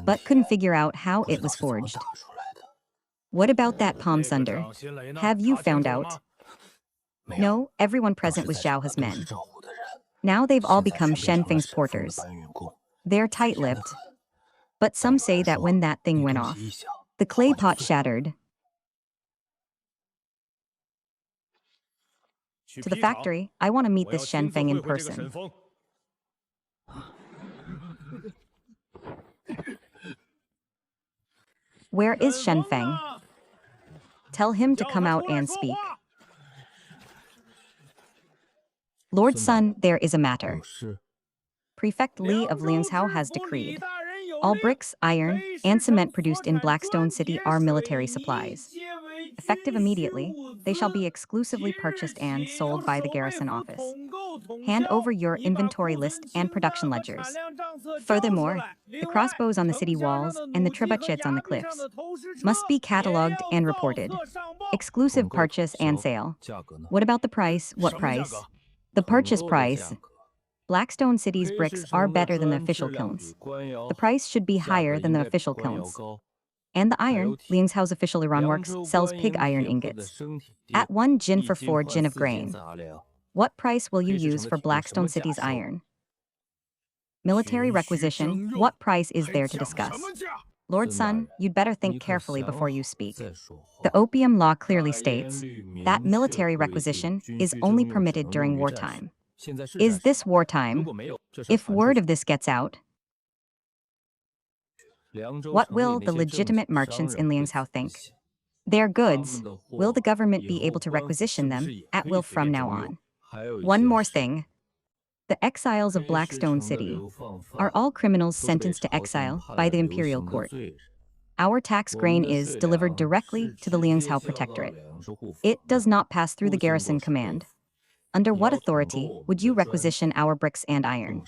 but couldn't figure out how it was forged. What about that palm sunder? Have you found out? No, everyone present was Zhao He's men. Now they've all become Shen Feng's porters. They're tight-lipped. But some say that when that thing went off, the clay pot shattered. To the factory, I want to meet this Shen Feng in person. Where is Shen Feng? Tell him to come out and speak. Lord Sun, there is a matter. Prefect Li of Liangshao has decreed. All bricks, iron, and cement produced in Blackstone City are military supplies. Effective immediately, they shall be exclusively purchased and sold by the garrison office. Hand over your inventory list and production ledgers. Furthermore, the crossbows on the city walls and the trebuchets on the cliffs must be catalogued and reported. Exclusive purchase and sale. What about the price? What price? The purchase price. Blackstone City's bricks are better than the official kilns. The price should be higher than the official kilns. And the iron, Liangshao's official Iran works, sells pig iron ingots. At 1 jin for 4 jin of grain. What price will you use for Blackstone City's iron? Military requisition, what price is there to discuss? Lord Sun, you'd better think carefully before you speak. The opium law clearly states that military requisition is only permitted during wartime. Is this wartime? If word of this gets out, what will the legitimate merchants in Liangshao think? Their goods, will the government be able to requisition them at will from now on? One more thing. The exiles of Blackstone City are all criminals sentenced to exile by the imperial court. Our tax grain is delivered directly to the Liangshao Protectorate. It does not pass through the garrison command. Under what authority would you requisition our bricks and iron?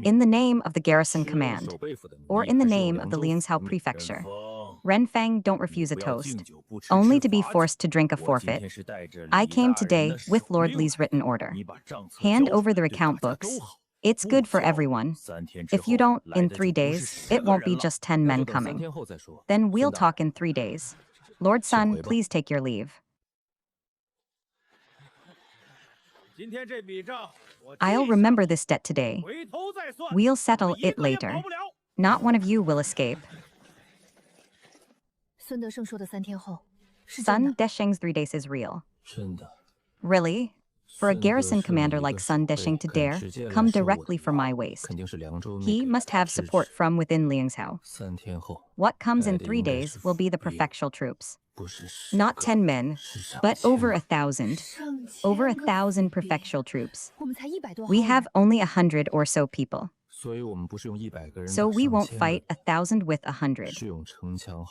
In the name of the garrison command, or in the name of the Liangshao prefecture? Renfang, don't refuse a toast, only to be forced to drink a forfeit. I came today with Lord Li's written order. Hand over the account books. It's good for everyone. If you don't, in 3 days, it won't be just 10 men coming. Then we'll talk in 3 days. Lord Sun, please take your leave. I'll remember this debt today. We'll settle it later. Not one of you will escape. Sun Desheng's 3 days is real. Really? For a garrison commander like Sun Desheng to dare come directly for my waist, he must have support from within Liangshao. What comes in 3 days will be the prefectural troops. Not 10 men, but over 1,000. Over 1,000 prefectural troops. We have only 100 or so people. So we won't fight 1,000 with 100.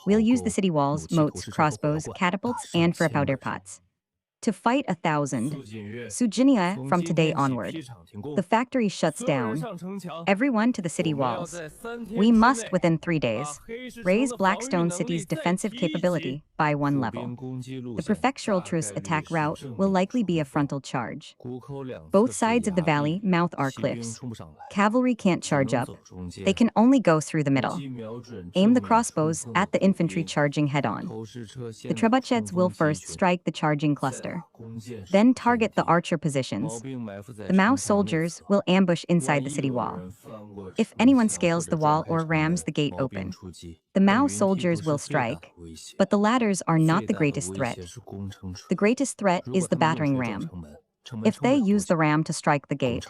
We'll use the city walls, moats, crossbows, catapults, and powder pots. To fight 1,000, Sujinia from today onward. The factory shuts down. Everyone to the city walls. We must, within 3 days, raise Blackstone City's defensive capability by 1 level. The prefectural truce attack route will likely be a frontal charge. Both sides of the valley mouth are cliffs. Cavalry can't charge up. They can only go through the middle. Aim the crossbows at the infantry charging head-on. The trebuchets will first strike the charging cluster. Then target the archer positions. The Mao soldiers will ambush inside the city wall. If anyone scales the wall or rams the gate open, the Mao soldiers will strike, but the ladders are not the greatest threat. The greatest threat is the battering ram. If they use the ram to strike the gate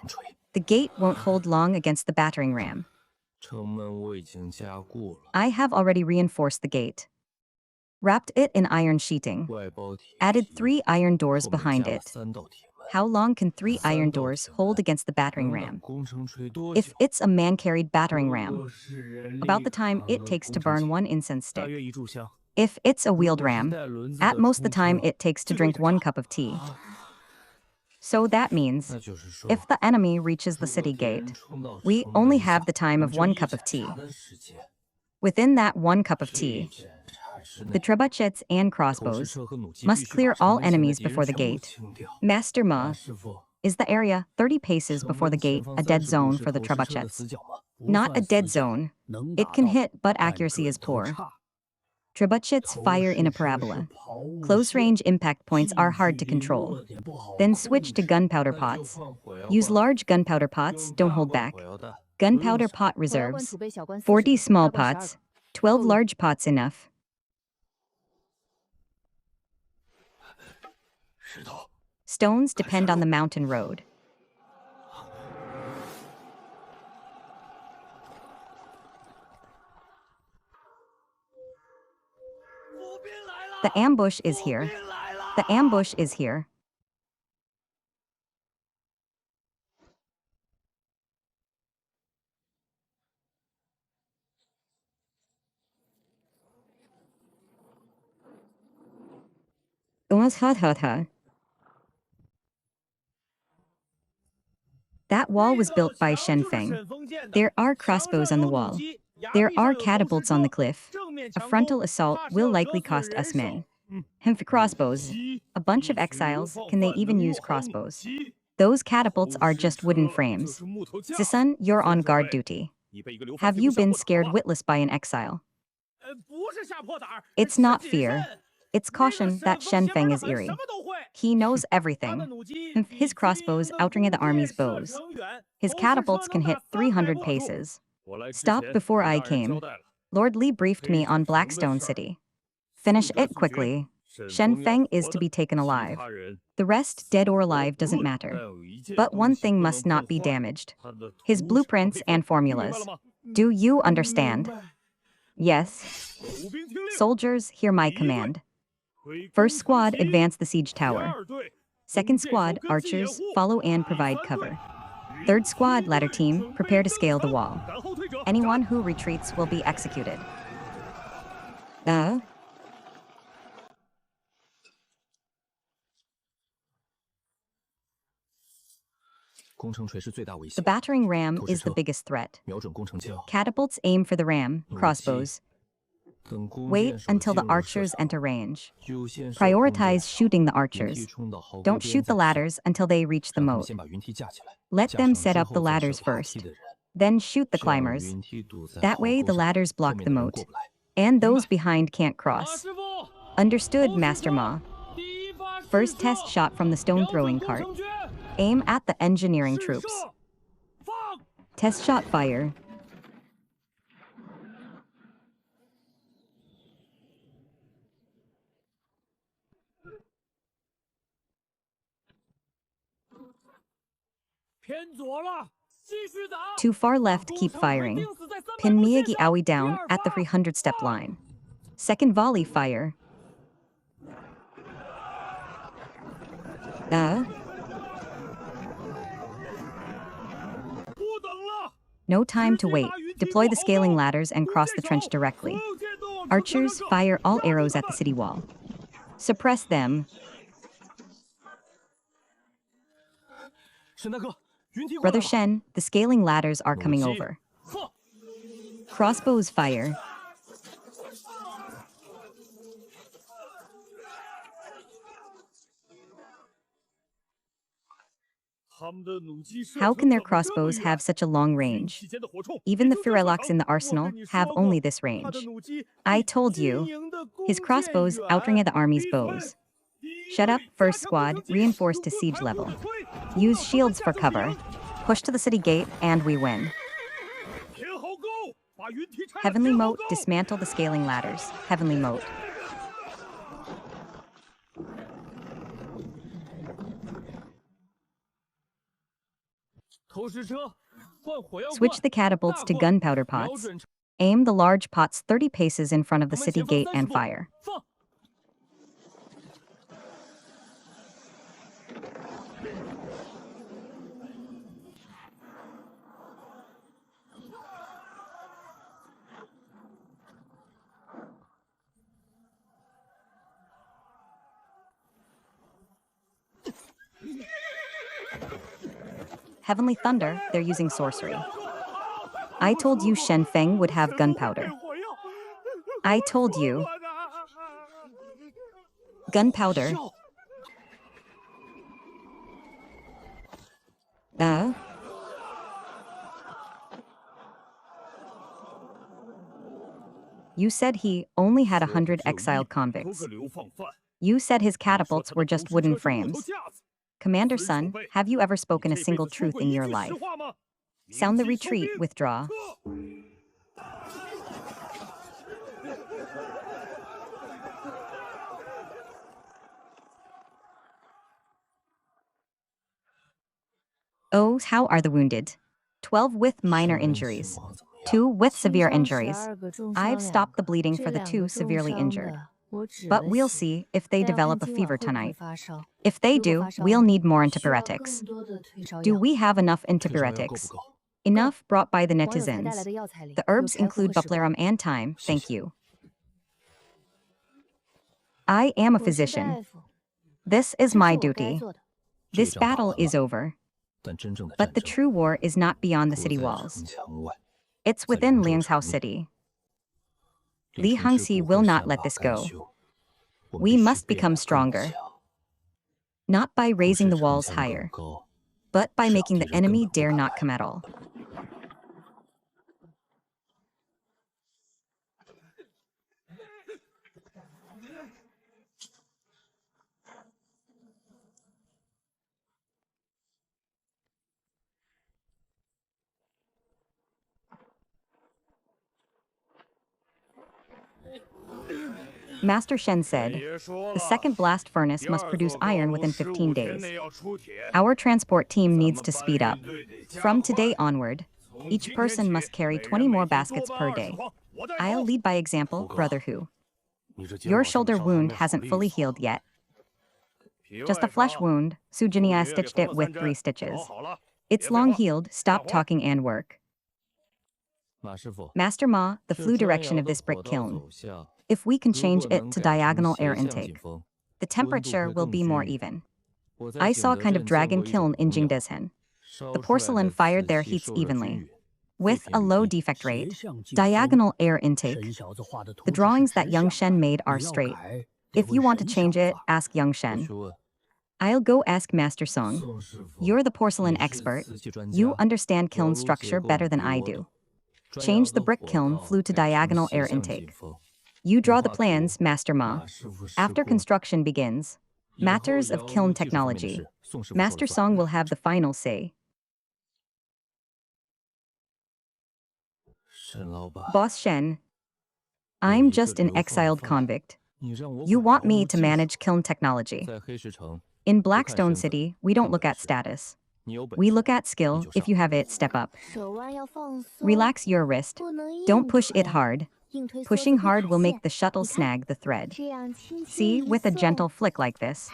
won't hold long against the battering ram. I have already reinforced the gate. Wrapped it in iron sheeting. Added 3 iron doors behind it. How long can 3 iron doors hold against the battering ram? If it's a man-carried battering ram, about the time it takes to burn 1 incense stick. If it's a wheeled ram, at most the time it takes to drink 1 cup of tea. So that means, if the enemy reaches the city gate, we only have the time of 1 cup of tea. Within that 1 cup of tea, the trebuchets and crossbows must clear all enemies before the gate. Master Ma, is the area 30 paces before the gate a dead zone for the trebuchets? Not a dead zone. It can hit, but accuracy is poor. Trebuchets fire in a parabola. Close-range impact points are hard to control. Then switch to gunpowder pots. Use large gunpowder pots, don't hold back. Gunpowder pot reserves. 40 small pots, 12 large pots enough. Stones depend on the mountain road. The ambush is here. The ambush is here. That wall was built by Xianfeng. There are crossbows on the wall. There are catapults on the cliff. A frontal assault will likely cost us men. For crossbows. A bunch of exiles, can they even use crossbows? Those catapults are just wooden frames. Zisun, you're on guard duty. Have you been scared witless by an exile? It's not fear. It's caution that Xianfeng is eerie. He knows everything. His crossbows outring the army's bows. His catapults can hit 300 paces. Stop before I came. Lord Li briefed me on Blackstone City. Finish it quickly. Xianfeng is to be taken alive. The rest, dead or alive, doesn't matter. But one thing must not be damaged. His blueprints and formulas. Do you understand? Yes. Soldiers, hear my command. First squad, advance the siege tower. Second squad, archers, follow and provide cover. Third squad, ladder team, prepare to scale the wall. Anyone who retreats will be executed. The battering ram is the biggest threat. Catapults aim for the ram, crossbows. Wait until the archers enter range. Prioritize shooting the archers. Don't shoot the ladders until they reach the moat. Let them set up the ladders first. Then shoot the climbers. That way the ladders block the moat. And those behind can't cross. Understood, Master Ma. First test shot from the stone-throwing cart. Aim at the engineering troops. Test shot fire. Too far left, keep firing. Pin Miyagi Aoi down at the 300-step line. Second volley fire. No time to wait. Deploy the scaling ladders and cross the trench directly. Archers, fire all arrows at the city wall. Suppress them. Brother Shen, the scaling ladders are coming over. Crossbows fire. How can their crossbows have such a long range? Even the Firelocks in the arsenal have only this range. I told you. His crossbows outring the army's bows. Shut up, first squad, reinforced to siege level. Use shields for cover. Push to the city gate, and we win. Heavenly Moat, dismantle the scaling ladders. Heavenly Moat. Switch the catapults to gunpowder pots. Aim the large pots 30 paces in front of the city gate and fire. Heavenly Thunder, they're using sorcery. I told you Xianfeng would have gunpowder. I told you. Gunpowder. You said he only had 100 exiled convicts. You said his catapults were just wooden frames. Commander Sun, have you ever spoken a single truth in your life? Sound the retreat, withdraw. Oh, how are the wounded? 12 with minor injuries. 2 with severe injuries. I've stopped the bleeding for the 2 severely injured. But we'll see if they develop a fever tonight. If they do, we'll need more antipyretics. Do we have enough antipyretics? Enough brought by the netizens. The herbs include bupleurum and thyme, thank you. I am a physician. This is my duty. This battle is over. But the true war is not beyond the city walls. It's within Liangzhou City. Li Hongxi will not let this go. We must become stronger. Not by raising the walls higher, but by making the enemy dare not come at all. Master Shen said, the second blast furnace must produce iron within 15 days. Our transport team needs to speed up. From today onward, each person must carry 20 more baskets per day. I'll lead by example, Brother Hu. Your shoulder wound hasn't fully healed yet. Just a flesh wound, Su Jinia stitched it with 3 stitches. It's long healed, stop talking and work. Master Ma, the flue direction of this brick kiln. If we can change it to diagonal air intake, the temperature will be more even. I saw a kind of dragon kiln in Jingdezhen. The porcelain fired their heats evenly. With a low defect rate, diagonal air intake. The drawings that Young Shen made are straight. If you want to change it, ask Young Shen. I'll go ask Master Song. You're the porcelain expert. You understand kiln structure better than I do. Change the brick kiln flue to diagonal air intake. You draw the plans, Master Ma. After construction begins, matters of kiln technology, Master Song will have the final say. Boss Shen, I'm just an exiled convict. You want me to manage kiln technology. In Blackstone City, we don't look at status. We look at skill. If you have it, step up. Relax your wrist. Don't push it hard. Pushing hard will make the shuttle snag the thread. See, with a gentle flick like this,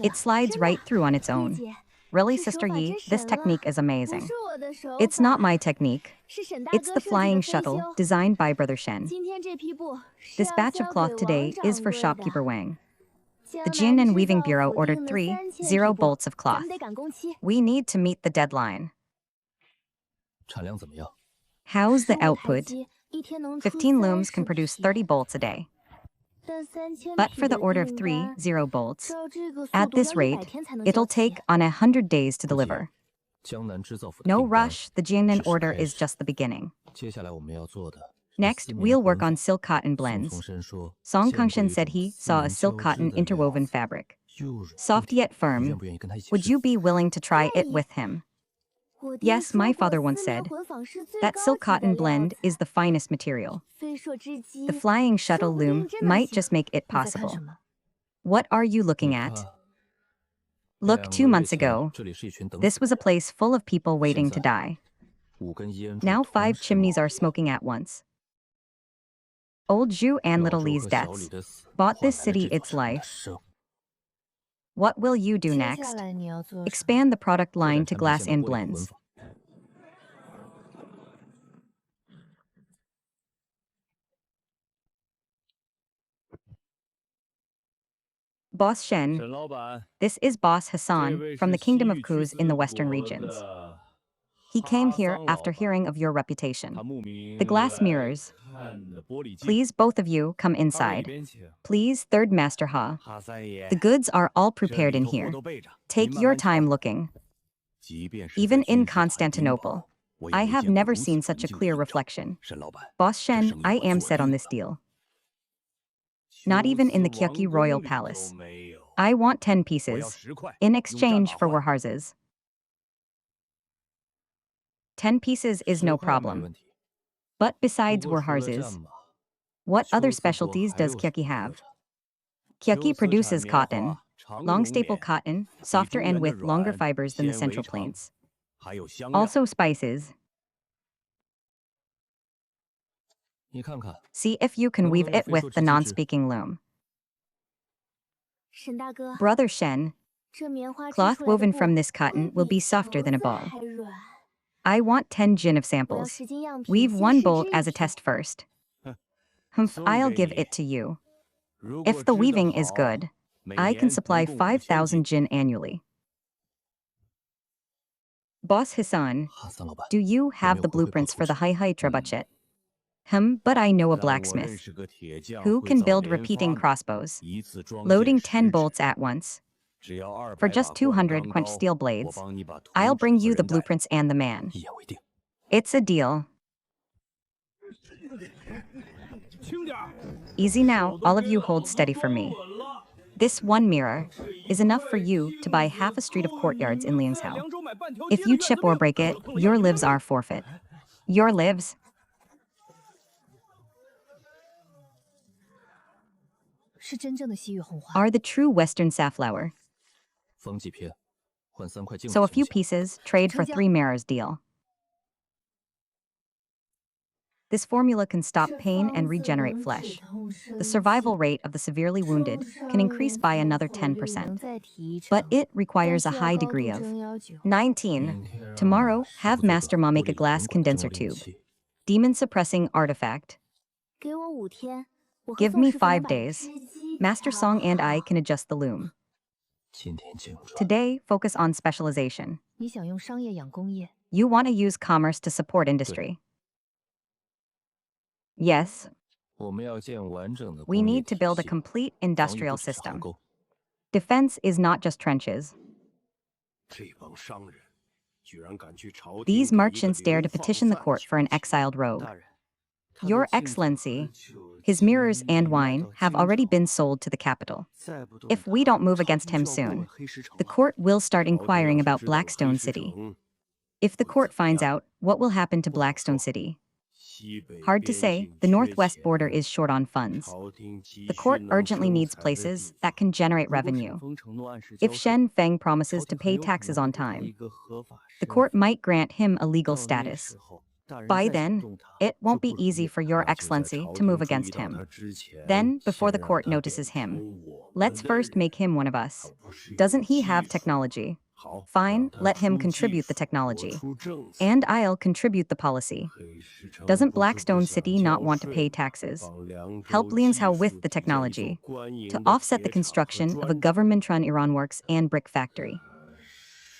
it slides right through on its own. Really, Sister Yi, this technique is amazing. It's not my technique. It's the flying shuttle, designed by Brother Shen. This batch of cloth today is for shopkeeper Wang. The Jin and Weaving Bureau ordered 30 bolts of cloth. We need to meet the deadline. How's the output? 15 looms can produce 30 bolts a day. But for the order of 30 bolts, at this rate, it'll take on 100 days to deliver. No rush, the Jiangnan order is just the beginning. Next, we'll work on silk cotton blends. Song Kangshen said he saw a silk cotton interwoven fabric. Soft yet firm. Would you be willing to try it with him? Yes, my father once said, that silk cotton blend is the finest material. The flying shuttle loom might just make it possible. What are you looking at? Look, 2 months ago, this was a place full of people waiting to die. Now 5 chimneys are smoking at once. Old Zhu and Little Li's deaths bought this city its life. What will you do next? Expand the product line to glass and blends. Boss Shen, this is Boss Hassan from the Kingdom of Kuz in the western regions. He came here after hearing of your reputation. The glass mirrors. Please, both of you, come inside. Please, Third Master Ha. The goods are all prepared in here. Take your time looking. Even in Constantinople, I have never seen such a clear reflection. Boss Shen, I am set on this deal. Not even in the Kyuki royal palace. I want 10 pieces. In exchange for warhouses. 10 pieces is no problem. But besides warhouses, what other specialties does Kyuki have? Kyuki produces cotton, long staple cotton, softer and with longer fibers than the Central Plains. Also spices. See if you can weave it with the non-speaking loom. Brother Shen, cloth woven from this cotton will be softer than a ball. I want 10 jin of samples. Weave one bolt as a test first. Humph, I'll give it to you. If the weaving is good, I can supply 5,000 jin annually. Boss Hassan, do you have the blueprints for the Hai trebuchet? But I know a blacksmith who can build repeating crossbows, loading 10 bolts at once. For just 200 quench steel blades, I'll bring you the blueprints and the man. It's a deal. Easy now, all of you hold steady for me. This one mirror is enough for you to buy half a street of courtyards in Liangshao. If you chip or break it, your lives are forfeit. Your lives? Are the true Western safflower. So a few pieces, trade for 3 mirrors deal. This formula can stop pain and regenerate flesh. The survival rate of the severely wounded can increase by another 10%. But it requires a high degree of 19. Tomorrow, have Master Ma make a glass condenser tube. Demon-suppressing artifact. Give me 5 days. Master Song and I can adjust the loom. Today, focus on specialization. You want to use commerce to support industry. Yes. We need to build a complete industrial system. Defense is not just trenches. These merchants dare to petition the court for an exiled rogue. Your Excellency, his mirrors and wine have already been sold to the capital. If we don't move against him soon, the court will start inquiring about Blackstone City. If the court finds out, what will happen to Blackstone City? Hard to say, the northwest border is short on funds. The court urgently needs places that can generate revenue. If Shen Feng promises to pay taxes on time, the court might grant him a legal status. By then, it won't be easy for Your Excellency to move against him. Then, before the court notices him, let's first make him one of us. Doesn't he have technology? Fine, let him contribute the technology. And I'll contribute the policy. Doesn't Blackstone City not want to pay taxes? Help Liangshao with the technology to offset the construction of a government-run ironworks and brick factory.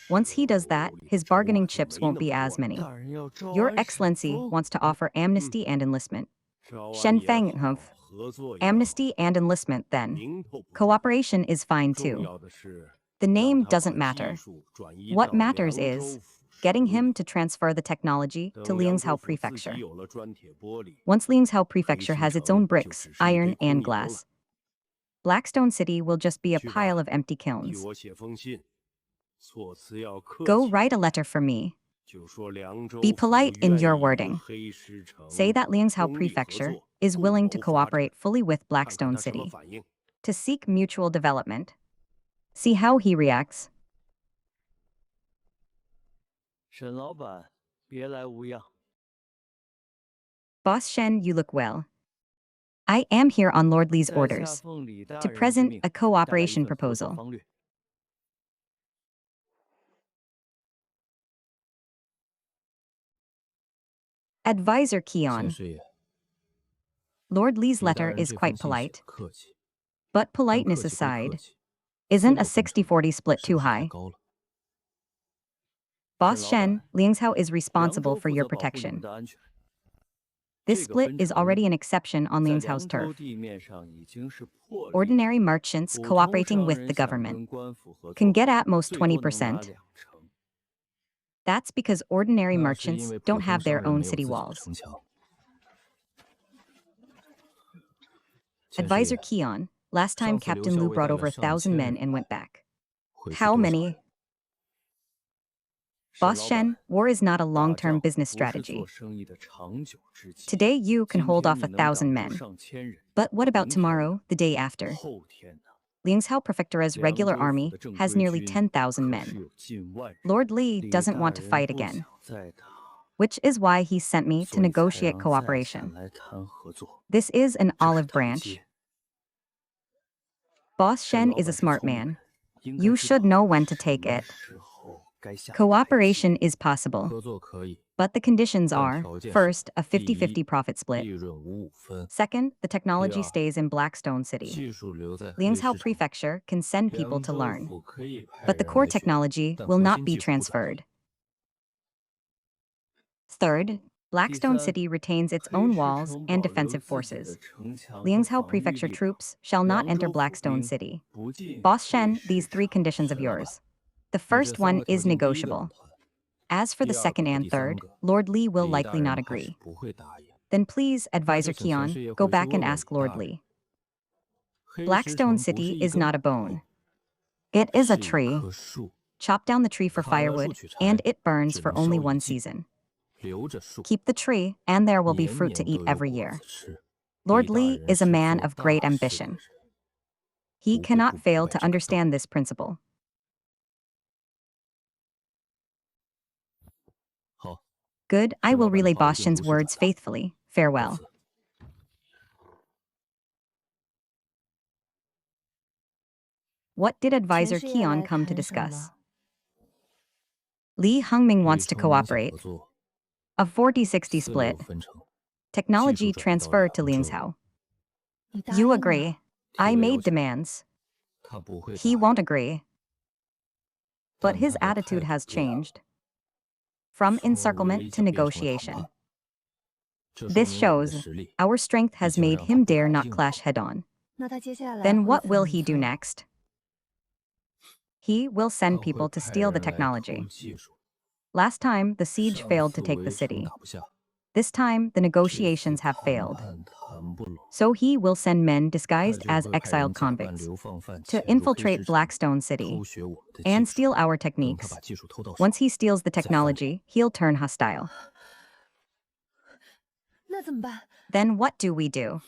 Once he does that, his bargaining chips won't be as many. Your Excellency wants to offer amnesty and enlistment. Shen Feng Humph. Amnesty and enlistment, then. Cooperation is fine too. The name doesn't matter. What matters is getting him to transfer the technology to Liangshao Prefecture. Once Liangshao Prefecture has its own bricks, iron, and glass, Blackstone City will just be a pile of empty kilns. Go write a letter for me. Be polite in your wording. Say that Liangshao Prefecture is willing to cooperate fully with Blackstone City to seek mutual development. See how he reacts. Boss Shen, you look well. I am here on Lord Li's orders to present a cooperation proposal. Advisor Keon. Lord Li's letter is quite polite. But politeness aside, isn't a 60-40 split too high? Boss Shen, Liangshao is responsible for your protection. This split is already an exception on Liangshao's turf. Ordinary merchants cooperating with the government can get at most 20%. That's because ordinary 那是因 merchants 为普 don't 通 have 商 their 人没 own 有 city 自己的 walls. 城墙。千师 Advisor 爷， Keon, last time 上次刘 Captain 校 Lu 尉带 brought 了 over 上 1,000 千 men 人 and went back. 回去 How 多少 many? 人？ Boss 沈老 Shen, 板， war is not a 打 long-term 仗 business 不是 strategy. 做生意的长久之计。 Today you can 今 hold 天 off 你能挡 1,000 住 men. 上千人， But what about 明天呢？ tomorrow, the day after? 后天呢？ Liangzhou Prefectura's 凉 regular 州府 army 的正 has 规 nearly 军 10,000 可是 men. 有近万人。 Lord Li 李 doesn't 大 want to 人 fight 不 again, 想再打， which is why he sent me to 所以才 negotiate 让再 cooperation. 三来谈合作。 This is an 这是 olive 台 branch. 阶。 Boss 沈 Shen 老 is a 板是 smart 聪明人， man. 应该 You 知道 should know when to 什 take 么 it. 时候该下台阶。 Cooperation is possible, 合作可以， but the conditions 但 are, 条件是 first, a 第一 50-50 profit 利 split. 润五五分， Second, the technology 第二 stays in Blackstone City. 技术留在 Liangzhou 市场。 Prefecture can send people 凉 to 州 learn, 府可以派 but the 人 core 来学， technology 但 will 核 not 心 be 技术不转移。 transferred. Third, Blackstone 第三， City retains its 黑 own 市 walls 城 and 保留 defensive 自己的 forces. 城墙和 Liangzhou 防御 Prefecture 力量。 troops shall not 凉 enter 州府 Blackstone 兵 City. 不进 Boss 黑 Shen, 市 these 3 城。 conditions of 沈老板， yours. The 你这 first 三 one 个条 is 件第一个不 negotiable. 谈， As for the 第二 second 个和 and 第三 third, 个， Lord Li will 李大 likely not 人怕是 agree. 不会答应。 Then please, 那 Advisor 就请千 Keon, 师爷 go 回去 back and 问问 ask 李大 Lord 人。 Li. 黑石 Blackstone 城不是 City 一 is 根 not a 稻 bone. It is a 是一 tree. 棵树， Chop down the tree for 砍了树 firewood, 取柴， and it burns 只 for 能 only 烧一 one 季， season. 留着树， Keep the tree, and there will be 年 fruit to 年 eat 都有 every 果 year. 子吃。 Lord 李大 Li 人 is a 是 man 做 of great 大事的 ambition. 人， He 不会 cannot 不明 fail 白 to 这个道 understand 理。 this principle. 好， Good, I 沈 will 老板的 relay 话一 Boss 定 Shen's 如实转 words 达。 faithfully. 告 Farewell. 辞。 What did Advisor 全师爷 Keon 来 come to 谈什么 discuss? 了？ Li Hongming 李 wants to 亨明想 cooperate. 合作， A 40-60 四六 split. 分成，技 Technology 术转移到 transfer to 凉州。 Liangzhou. 你答 You 应了？ agree. 提 I 了 made 要求， demands. 他不会答 He 应， won't agree. But 但 his 他的态 attitude 度 has 不一样， changed. From 从围 encirclement 剿 to 变成了讨 negotiation. 论，这说 This 明我们的 shows 实力， our strength 已 has 经 made 让他 him 不 dare 敢 not 应 clash 付。 head on. 那他接下来 Then 会 what 怎 will 么 he do 做？ next? He will 他 send 会 people to 派 steal the 人来偷 technology. 技术。 Last time, the siege 上 failed 次 to take the 围城 city. 打不下， This time, the 这次 negotiations have 谈 failed. 判谈不拢， So he will send men 他 disguised 就 as 会派人 exiled 假扮 convicts 流放犯 to 潜入黑 infiltrate 石城， Blackstone City 偷学我们的技 and 术， steal our 等他 techniques. 把技术偷到手， Once he steals the 再翻脸。 technology, he'll turn hostile. 那怎么办？ Then what do we do?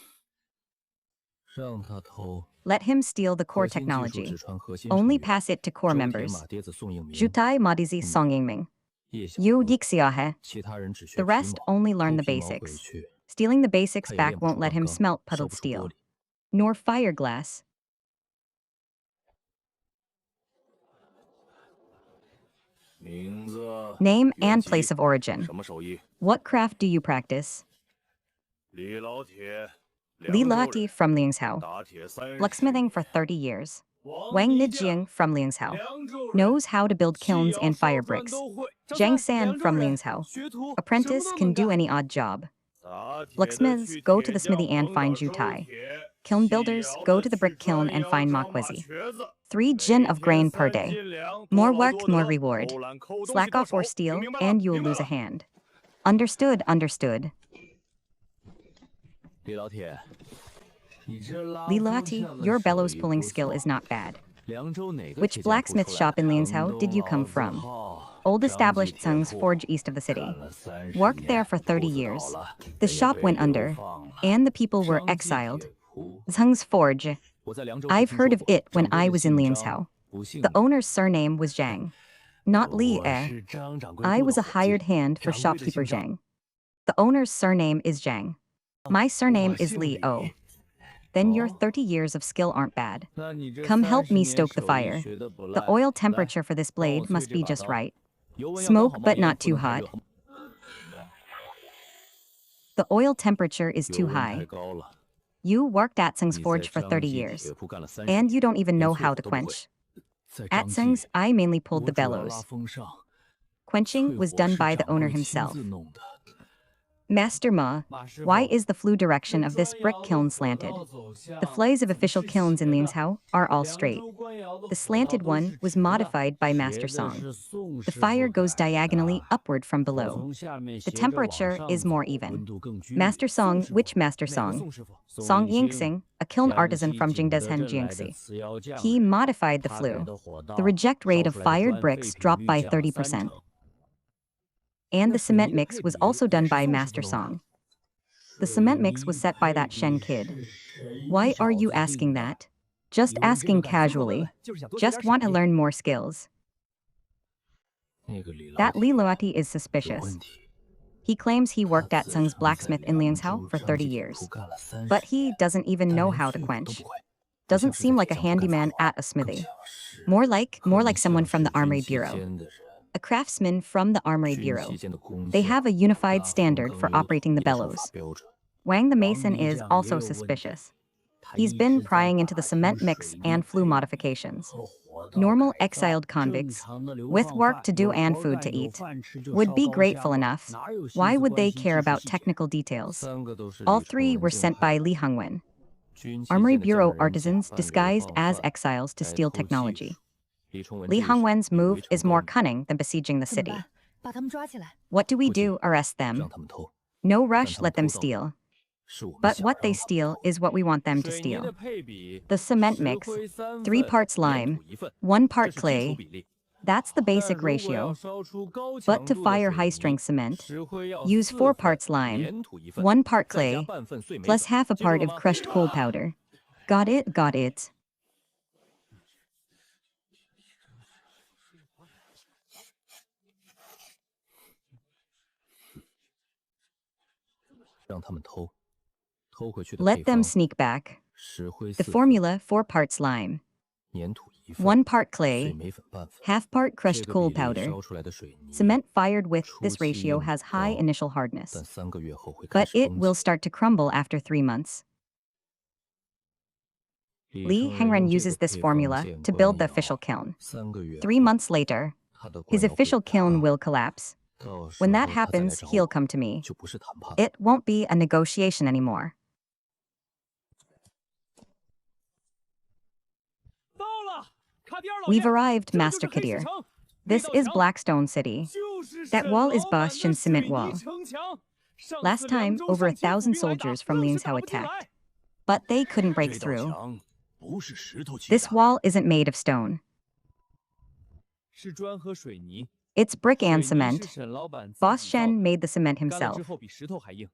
让他偷， Let him steal the 核 core 心技术 technology. 只传核心成 Only 员。 pass it to core 周铁 members. 马爹子宋应明， Jutai Madizi 你 Songyingming. 叶小 You 河， Dixiahe. 其他人只学 The 皮 rest 毛， only learn 偷 the 皮毛回 basics. 去， Stealing the basics 他也 back 练不 won't 出 let 钢 him 钢， smelt 烧 puddled 不出玻 steel, 璃。 nor fire glass. 名字， Name 原 and 籍， place of origin. 什么手艺？ What craft do you practice? 李老铁， Li 凉州 Lati 人， from Liangzhou. 打铁30 Blacksmithing 年。 for 30 years. 王 Wang 一将， Nijing from Liangzhou. 凉州人， Knows how to build 西 kilns 洋 and 烧 fire 饭 bricks. 都会。张 Jiang 三， San 凉州 from 人， Liangzhou. 学徒，什么 Apprentice 都 can 能 do 干。 any odd job. 打铁的 Blacksmiths 去 go to the 铁匠 smithy and 棚 find 那收 Jutai. 铁， Kiln 西 builders 窑 go 的 to the 去 brick kiln 穿 and 羊 find 装马 makwezi. 瘸子。 3 每 jin of 天 grain per 3 day. 斤粮， More 多劳 work, 多 more 得。 reward. 偷懒抠东西 Slack 到 off 手， or 听 steal, 明白了？ and you'll 明白 lose a 了。 hand. Understood, understood. 李老铁，你这拉 Li 风 Lati, 枪的 your 手 bellows 艺 pulling 不 skill 错。 is not bad. 凉州哪个 Which 铁匠铺 blacksmith 出来 shop 的？ in 城 Liangzhou 东 did you 老 come 字 from? 号， Old 张记 established 铁 Tsung's 铺， forge east of the 干 city. 了30 Worked 年， there for 30 铺子倒 years. 了， The 也 shop 被 went 流 under, 放了。 and the people were 张记 exiled. 铁铺， Tsung's forge. 我在凉州 I've 听 heard 说 of 过， it when 掌柜 I 的 was in 姓张， Liangzhou. 不姓 The 李。 owner's surname was Zhang, not Li 我 eh. 是张掌柜 I 部 was 的 a 伙计， hired hand for 掌柜的姓 shopkeeper 张， Zhang. The owner's surname is Zhang. My surname 我 is 姓 Li O. 李。 Then your 哦， 30 years of skill aren't bad. 那你这 Come help 30 me 年 stoke the 手艺 fire. 学得不 The 赖。 oil 来， temperature for this 帮我 blade 淬 must 这 be 把 just 刀， right. 油温要刚 Smoke 好冒 but 烟， not 不 too 能太 hot. 热。 The oil temperature is 油 too 温太 high. 高了， You worked at Tsung's 你在 forge for 张 30 记 years, 铁铺干了30 and 年， you don't even 连 know 淬 how 火 to 都不会。 quench. 在 At 张 Tsung's, 记， I mainly pulled 我 the 主要拉 bellows. 风上， Quenching 淬 was 火 done 是 by the 掌 owner 柜亲 himself. 自弄的。Master Ma, why is the flue direction of this brick kiln slanted? The flays of official kilns in Lingzhou are all straight. The slanted one was modified by Master Song. The fire goes diagonally upward from below. The temperature is more even. Master Song, which Master Song? Song Yingxing, a kiln artisan from Jingdezhen Jiangxi. He modified the flue. The reject rate of fired bricks dropped by 30%. And the cement mix was also done by Master Song. The cement mix was set by that Shen kid. Why are you asking that? Just asking casually. Just want to learn more skills. That Li Luati is suspicious. He claims he worked at Sung's blacksmith in Lingzhou for 30 years. But he doesn't even know how to quench. Doesn't seem like a handyman at a smithy. More like someone from the Armory Bureau. A craftsman from the Armory Bureau. They have a unified standard for operating the bellows. Wang the Mason is also suspicious. He's been prying into the cement mix and flue modifications. Normal exiled convicts, with work to do and food to eat, would be grateful enough. Why would they care about technical details? All three were sent by Li Hongwen. Armory Bureau artisans disguised as exiles to steal technology. Li Hongwen's move is more cunning than besieging the city. 把他们抓起来。 What do we do? Arrest them. No rush, let them steal. But what they steal is what we want them to steal. The cement mix, 3 parts lime, 1 part clay. That's the basic ratio. But to fire high-strength cement, use 4 parts lime, 1 part clay, plus half a part of crushed coal powder. Got it, got it. Let them sneak back. The formula: 4 parts lime, 1 part clay, half part crushed coal powder. Cement fired with this ratio has high initial hardness, but it will start to crumble after 3 months. Li Hengren uses this formula to build the official kiln. 3 months later, his official kiln will collapse. When that happens, he'll come to me. It won't be a negotiation anymore. We've arrived, Master Kadir. This is Blackstone City. That wall is Bastian's cement wall. Last time, over 1,000 soldiers from Lingzhou attacked, but they couldn't break through. This wall isn't made of stone. It's brick and cement. Boss Shen made the cement himself.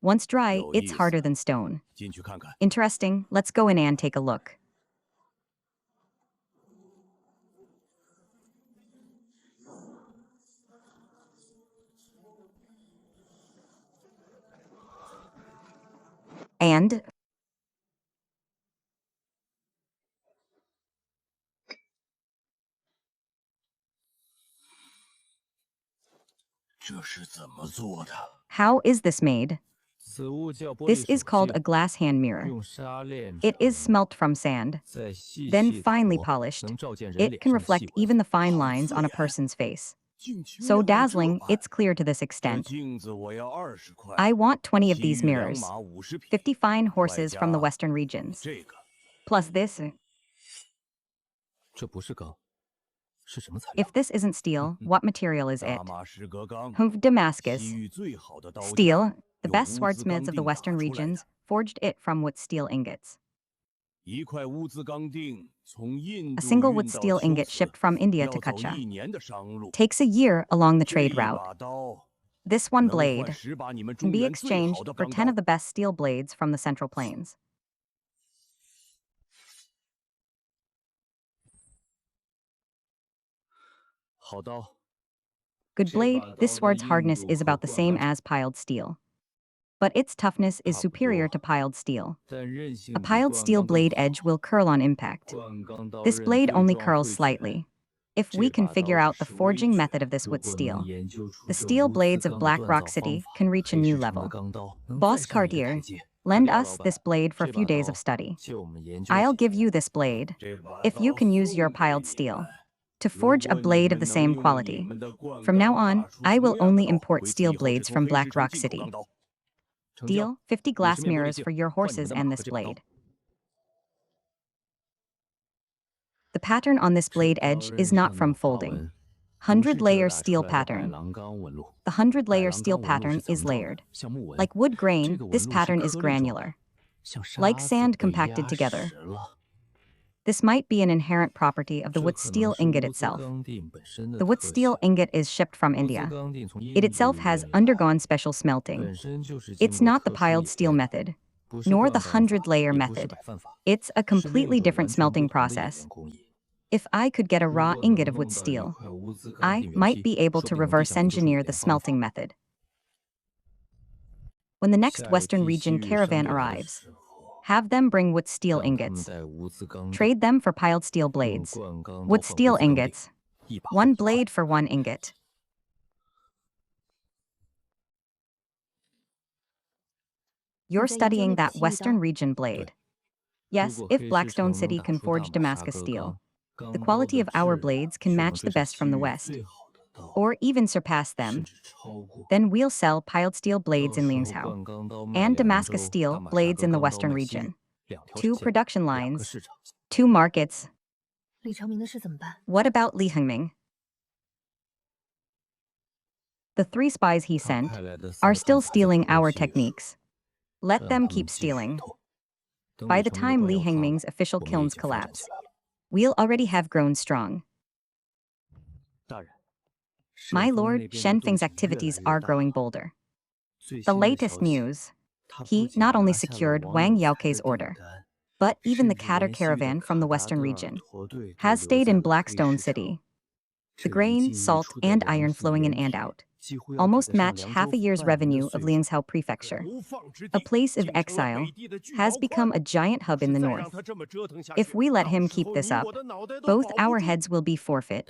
Once dry, it's harder than stone. Interesting. Let's go in and take a look. And how is this made? This is called a glass hand mirror. It is smelt from sand, then finely polished. It can reflect even the fine lines on a person's face. So dazzling, it's clear to this extent. I want 20 of these mirrors, 50 fine horses from the western regions. Plus this. If this isn't steel, what material is it? Damascus. Steel, the best swordsmiths of the western regions forged it from wood steel ingots. A single wood steel ingot shipped from India to Kutcha takes a year along the trade route. This one blade can be exchanged for 10 of the best steel blades from the Central Plains. Good blade, this sword's hardness is about the same as piled steel. But its toughness is superior to piled steel. A piled steel blade edge will curl on impact. This blade only curls slightly. If we can figure out the forging method of this wood steel, the steel blades of Black Rock City can reach a new level. Boss Cartier, lend us this blade for a few days of study. I'll give you this blade, if you can use your piled steel to forge a blade of the same quality. From now on, I will only import steel blades from Black Rock City. Deal 50 glass mirrors for your horses and this blade. The pattern on this blade edge is not from folding. 100-layer steel pattern. The 100-layer steel pattern is layered. Like wood grain, this pattern is granular. Like sand compacted together. This might be an inherent property of the wood steel ingot itself. The wood steel ingot is shipped from India. It itself has undergone special smelting. It's not the piled steel method, nor the 100-layer method. It's a completely different smelting process. If I could get a raw ingot of wood steel, I might be able to reverse engineer the smelting method. When the next Western region caravan arrives, have them bring wood steel ingots. Trade them for piled steel blades. Wood steel ingots. 1 blade for 1 ingot. You're studying that Western region blade. Yes, if Blackstone City can forge Damascus steel, the quality of our blades can match the best from the West, or even surpass them. Then we'll sell piled steel blades in Liangzhou and Damascus steel blades in the Western region. 2 production lines, 2 markets. 李成明的事怎么办？ What about Li Hengming? The 3 spies he sent are still stealing our techniques. Let them keep stealing. By the time Li Hengming's official kilns collapse, we'll already have grown strong. My lord, Shen Feng's activities are growing bolder. The latest news. He not only secured Wang Yaokei's order, but even the Cater caravan from the Western region has stayed in Blackstone City. The grain, salt, and iron flowing in and out almost match half a year's revenue of Liangzhou Prefecture. A place of exile has become a giant hub in the north. If we let him keep this up, both our heads will be forfeit.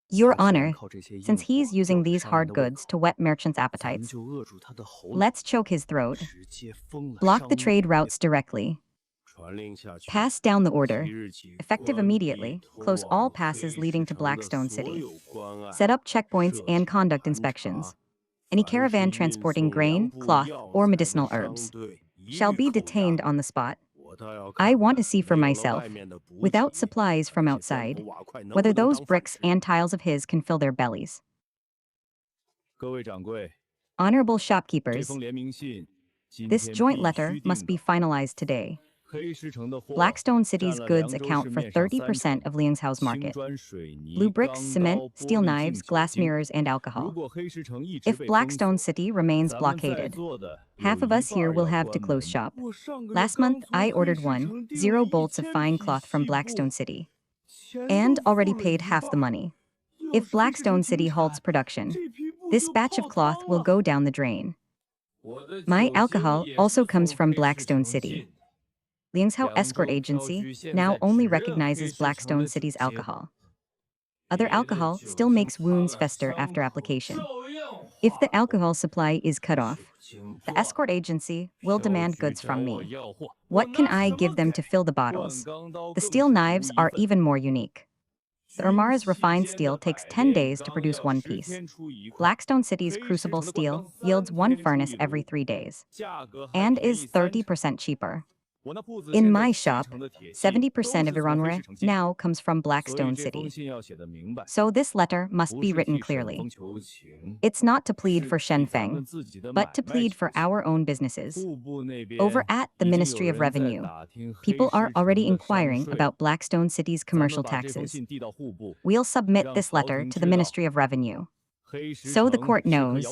Your Honor, since he's using these hard goods to whet merchants' appetites, let's choke his throat. Block the trade routes directly. Pass down the order, effective immediately, close all passes leading to Blackstone City. Set up checkpoints and conduct inspections. Any caravan transporting grain, cloth, or medicinal herbs shall be detained on the spot. I want to see for myself, without supplies from outside, whether those bricks and tiles of his can fill their bellies. Honorable shopkeepers, this joint letter must be finalized today. Blackstone City's goods account for 30% of Liangzhou's market. Blue bricks, cement, steel knives, glass mirrors, and alcohol. If Blackstone City remains blockaded, half of us here will have to close shop. Last month, I ordered 10 bolts of fine cloth from Blackstone City, and already paid half the money. If Blackstone City halts production, this batch of cloth will go down the drain. My alcohol also comes from Blackstone City. Liangzhou Escort Agency now only recognizes Blackstone City's alcohol. Other alcohol still makes wounds fester after application. If the alcohol supply is cut off, the escort agency will demand goods from me. What can I give them to fill the bottles? The steel knives are even more unique. The Ermara's refined steel takes 10 days to produce 1 piece. Blackstone City's crucible steel yields 1 furnace every 3 days, and is 30% cheaper. In my shop, 70% of Iranware now comes from Blackstone City. So this letter must be written clearly. It's not to plead for Shen Feng, but to plead for our own businesses. Over at the Ministry of Revenue, people are already inquiring about Blackstone City's commercial taxes. We'll submit this letter to the Ministry of Revenue, so the court knows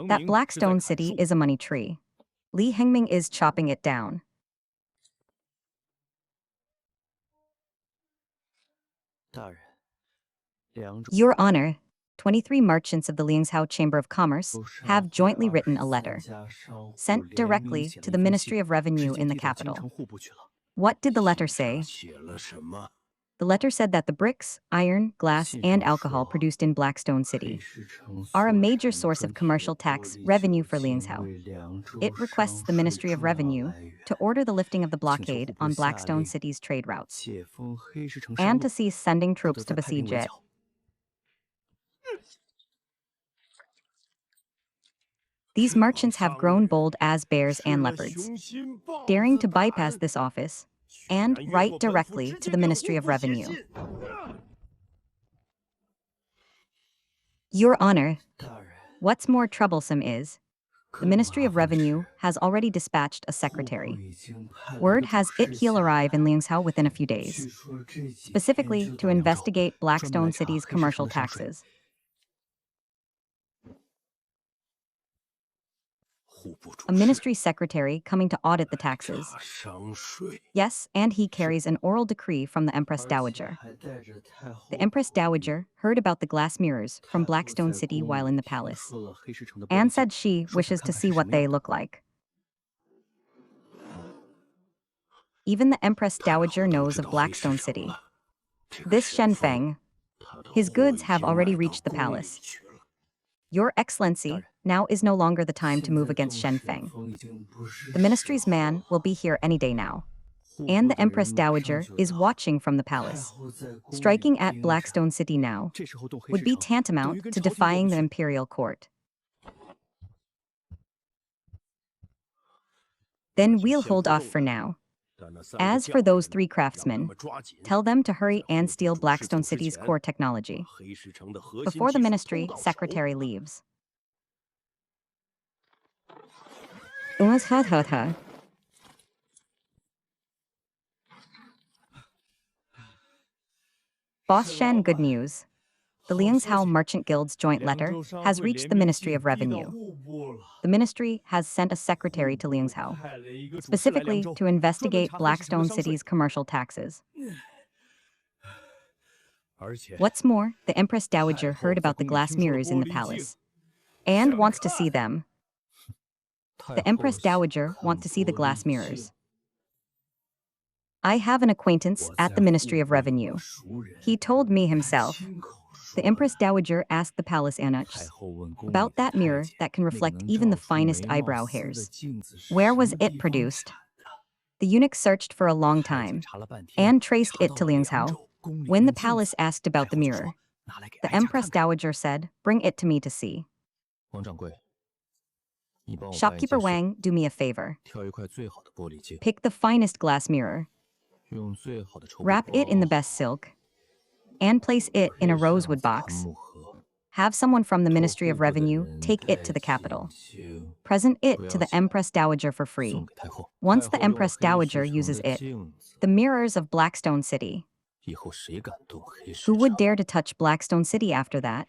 that Blackstone City is a money tree. Li Hengming is chopping it down. Your Honor, 23 merchants of the Liangzhou Chamber of Commerce have jointly written a letter, sent directly to the Ministry of Revenue in the capital. What did the letter say? The letter said that the bricks, iron, glass, and alcohol produced in Blackstone City are a major source of commercial tax revenue for Liangzhou. It requests the Ministry of Revenue to order the lifting of the blockade on Blackstone City's trade routes, and to cease sending troops to besiege it. These merchants have grown bold as bears and leopards, daring to bypass this office and write directly to the Ministry of Revenue. Your Honor, 大人， what's more troublesome is, the Ministry of Revenue has already dispatched a 户部 secretary. 已经派了 Word 个 has 主 it 事 he'll 下来 arrive in Liangzhou within a few days, 据说这几天 specifically 就 to 到扬州， investigate 专门来 Blackstone 查 City's 黑市城 commercial 的上水。 taxes. 户部主 A 事 ministry secretary coming to audit the 查 taxes. 商税， Yes, and he carries an oral decree from the Empress 而且 Dowager. 还带着太后 The Empress 仆役 Dowager heard about the glass mirrors 太 from 后 Blackstone 在 City 宫 while 里 in the 评 palace, 说了黑市城的玻璃 and 镜， said she 说想 wishes 看 to 看 see 是 what 什么 they 样的。 look like. Even the Empress 太后 Dowager 都 knows 知 of 道黑市 Blackstone 城 City. 了，这个 This 沈 Shen 峰 Feng, 他的 his 货 goods 已 have 经 already 卖到 reached the 宫里 palace. 去了。 Your Excellency, 大人， now is no longer the time to 现 move 在 against 动 Shen 沈 Feng. 峰已经不是 The 时 ministry's 候 man 了。 will be here any day now, 户 and 部 the 的 Empress 人马上 Dowager 就 is 到， watching from the 太 palace. 后在宫里 Striking at 盯着， Blackstone City now 这时候动黑 would 市 be 城，等于 tantamount 跟 to 朝廷过 defying 不 the 去。 imperial court. Then we'll hold off for now. 但那3个 As 匠 for those 人 three 让他 craftsmen, 们抓紧， tell them to hurry 在 and 户部 steal 主事 Blackstone 走之 City's 前， core 把 technology 黑市城的核心 before 技 the 术 ministry 偷到手。 secretary leaves. Let's Boss Shen, good news. The Liangzhou Merchant Guild's joint letter has reached the Ministry of Revenue. The ministry has sent a secretary to Liangzhou, specifically to investigate Blackstone City's commercial taxes. 而且 What's more, the Empress Dowager 太后 heard 在 about the 宫里 glass 听说了 mirrors in 玻 the 璃镜， palace and 想 wants to see 看。 them. 太 The 后 Empress 想 Dowager 看 wants to see the 玻璃 glass 镜， mirrors. I have an acquaintance 我 at 在 the 户 Ministry of 部有个 Revenue. 熟人， He told me 他 himself. 亲口 The 说的。 Empress Dowager asked the palace 太 eunuchs 后问宫里 about 的 that 太 mirror 监， that can 那个 reflect 能 even the 照出 finest 眉毛 eyebrow 丝的 hairs. 镜子是 Where 什 was 么 it 地方 produced? 产的？ The eunuch searched for a long 太监 time 查了半天， and traced 查 it 到 to 了扬 Liangzhou. 州宫里 When 的 the 镜 palace 子。 asked 太 about the 后就 mirror, 说拿来给 the 哀家 Empress 看看。 Dowager said, "Bring it to me to see." 王掌柜，你帮我办一件 Shopkeeper 事， Wang, do me a favor. 挑一块最好的玻璃镜， Pick the finest glass mirror, 用最好的绸布 wrap it in the 包， best silk, and place it in a 配上 rosewood 紫檀 box. 木盒。 Have someone from the 托 Ministry 户 of 部的 Revenue 人 take it 带 to the 进 capital. 京， Present 不 it 要 to the 钱， Empress Dowager for 送 free. 给太后。 Once 太 the 后用了 Empress 黑 Dowager 市城 uses 的 it, 镜子， the mirrors of Blackstone City. 以后谁敢动黑市 Who 城？ would dare to touch Blackstone City after that?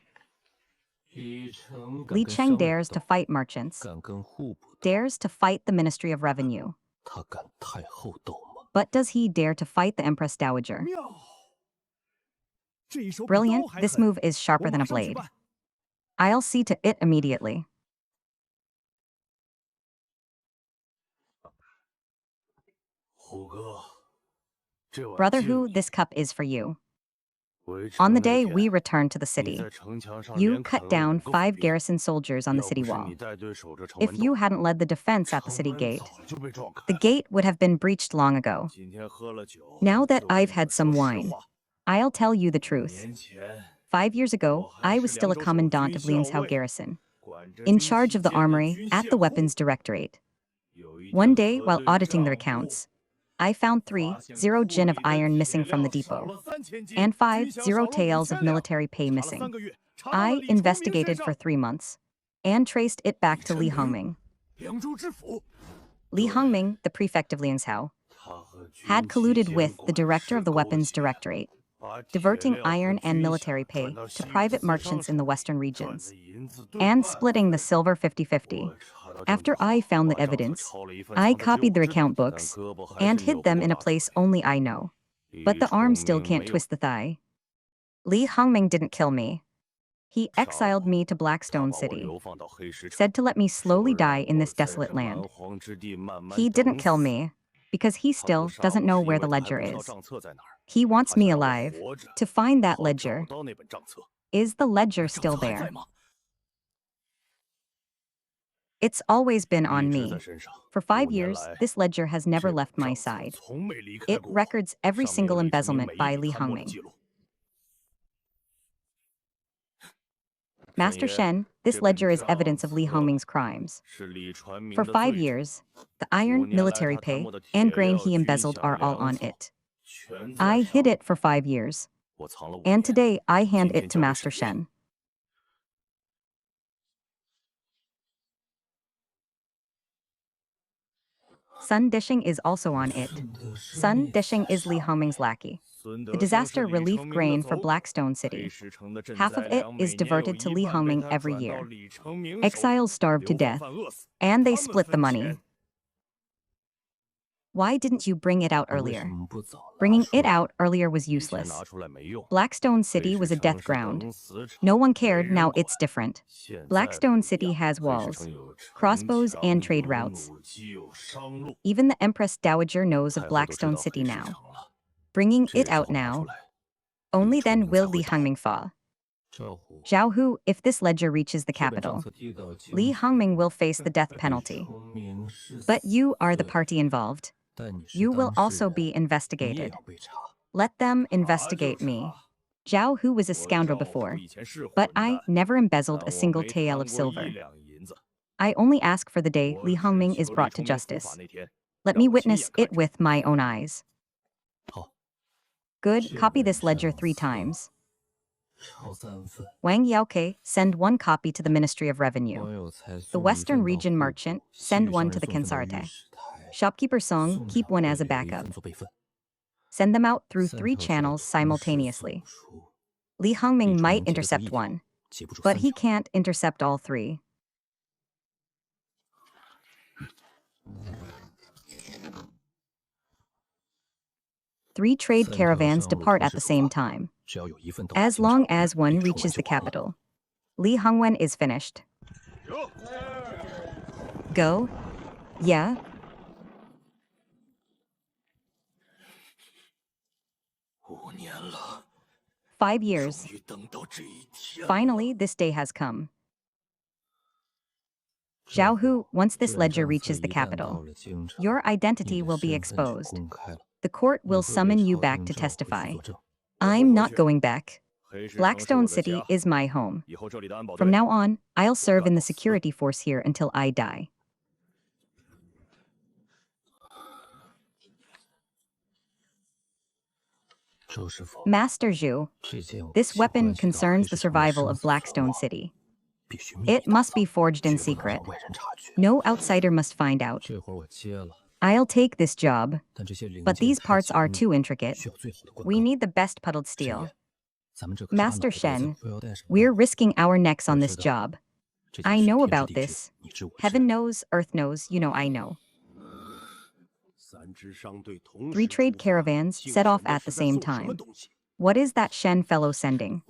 李成敢 Li 跟 Cheng 商人 dares to 斗， fight merchants, 敢跟户部斗， dares to fight the Ministry of Revenue. 他敢太后斗吗？ But does he dare to fight the Empress Dowager? 妙，这一手比刀 Brilliant, 还 this 狠， move is 我 sharper than 马 a 上去 blade. 办。 I'll see to it immediately. 虎哥，这碗 Brother 敬 Hu, 你。 this cup is for you. 围 On 城 the 那 day 天， we return to the 你 city, 在城墙上 you 连砍 cut 了 down 5个 5 府兵， garrison soldiers on the 要 city 不是 wall. 你带队守着城 If 门 you 洞， hadn't led the defense at the 城 city 门 gate, 早就被撞开 the 了。 gate would have been breached long ago. 今天喝了酒， Now that 就 I've 跟你 had 们 some 说实 wine, 话。 I'll tell you the 5 truth. 年前， 5 years 我 ago, 还 I 是 was still a 凉州守 commandant 军 of 校 Liangzhou 尉， garrison, 管着 in 军 charge 旗 of the 舰的 armory 军 at 械 the 库。 weapons directorate. 有一 One 天 day, 核 while 对 auditing the 账簿， accounts, I found 3 发现 0 库 gin of 里的 iron 铁 missing from the 料少 depot, 了3000斤， and 5 军饷 0 少了 taels of 5000两。 military pay 查了 missing. 3个月，查到了 I 李崇明身 investigated 上。 for 3 months and traced it back to Li 李成明， Hongming. 凉州知府， Li 对， Hongming, the prefect of Liangzhou, 他和军 had 旗 colluded 监 with the 管 director 室 of the 勾 weapons 结， directorate, 把铁 diverting 料和 iron and 军饷 military 转 pay 到 to 西 private 四商 merchants in the 手里， western 赚 regions, 的银子兑 and 换 splitting the 费。 silver 50-50. 我查到证 After 据后， I found the 把账册 evidence, 抄了一份， I 藏在只有 copied 我 their 知道， account 但 books 胳膊还 and 是 hid 扭不 them 过 in a 大腿。 place only I know. 李 But the 崇 arm still 明 can't 没有 twist the thigh. Li Hongming didn't kill me. He 杀 exiled 我， me to 他 Blackstone 把我 City, 流放到黑石城， said to let me 说 slowly 让 die in 我 this 在 desolate 这 land. 蛮荒之地慢慢 He 等 didn't kill 死。 me, because he 他不 still 杀 doesn't 我 know 是因 where 为 the 他还不 ledger 知道 is. 账册在哪儿， He 他 wants 想 me 让我 alive 活着， to find 然 that 后找 ledger. 到那本账册。 Is the 那 ledger 账 still 册还在 there? 吗？ It's always been 一 on 直在 me. 身上。 For 5 5年 years, 来， this ledger has never 这本 left my 账册 side. 从没离开 It 过我。 records every 上面有 single 李崇明 embezzlement 每一 by 笔 Li 贪墨的 Hongming. 记录。Master Shen, this ledger is evidence of Li Hongming's crimes. For 5 years, the iron, military pay, and grain he embezzled are all on it. I hid it for 5 years. And today I hand it to Master Shen. Sun Dishing is also on it. Sun Dishing is Li Hongming's lackey. The disaster relief grain for Blackstone City. Half of it is diverted to Li Hongming every year. Exiles starve to death, and they split the money. Why didn't you bring it out earlier? Bringing it out earlier was useless. Blackstone City was a death ground. No one cared, now it's different. Blackstone City has walls, crossbows, and trade routes. Even the Empress Dowager knows of Blackstone City now. Bringing it out now, only then will Li Hongming fall. Zhao Hu, if this ledger reaches the capital, Li Hongming will face the death penalty. But you are the party involved. You will also be investigated. Let them investigate me. Zhao Hu was a scoundrel before, but I never embezzled a single tael of silver. I only ask for the day Li Hongming is brought to justice. Let me witness it with my own eyes. Good, copy this ledger 3 times. Wang Yaoke, send 1 copy to the Ministry of Revenue. The Western Region Merchant, send 1 to the Kinsarte. Shopkeeper Song, keep 1 as a backup. Send them out through 3 channels simultaneously. Li Hongming might intercept 1, but he can't intercept all 3. Three trade caravans depart at the same time. As long as one reaches the capital, Li Hongwen is finished. Go? Yeah? Five years. Finally, this day has come. Zhao Hu, once this ledger reaches the capital, your identity will be exposed. The court will summon you back to testify. I'm not going back. Blackstone City is my home. From now on, I'll serve in the security force here until I die. Master Zhu, this weapon concerns the survival of Blackstone City. It must be forged in secret. No outsider must find out. I'll take this job, but these parts are too intricate. We need the best puddled steel. Master Shen, we're risking our necks on this job. I know about this. Heaven knows, earth knows, you know I know. 3 trade caravans set off at the same time. What is that Shen fellow sending?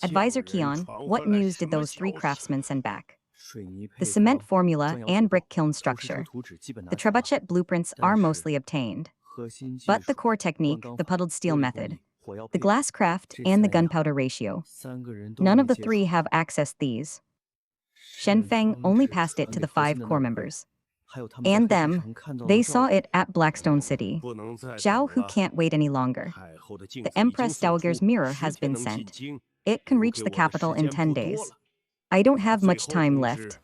Advisor Kion, what news did those 3 craftsmen send back? The cement formula and brick kiln structure. The trebuchet blueprints are mostly obtained. But the core technique, the puddled steel method, the glass craft, and the gunpowder ratio, none of the 3 have accessed these. Shen Feng only passed it to the 5 core members. And them, they saw it at Blackstone City. Zhao Hu can't wait any longer. The Empress Dowager's mirror has been sent. It can reach the capital in 10 days. I don't have much time left.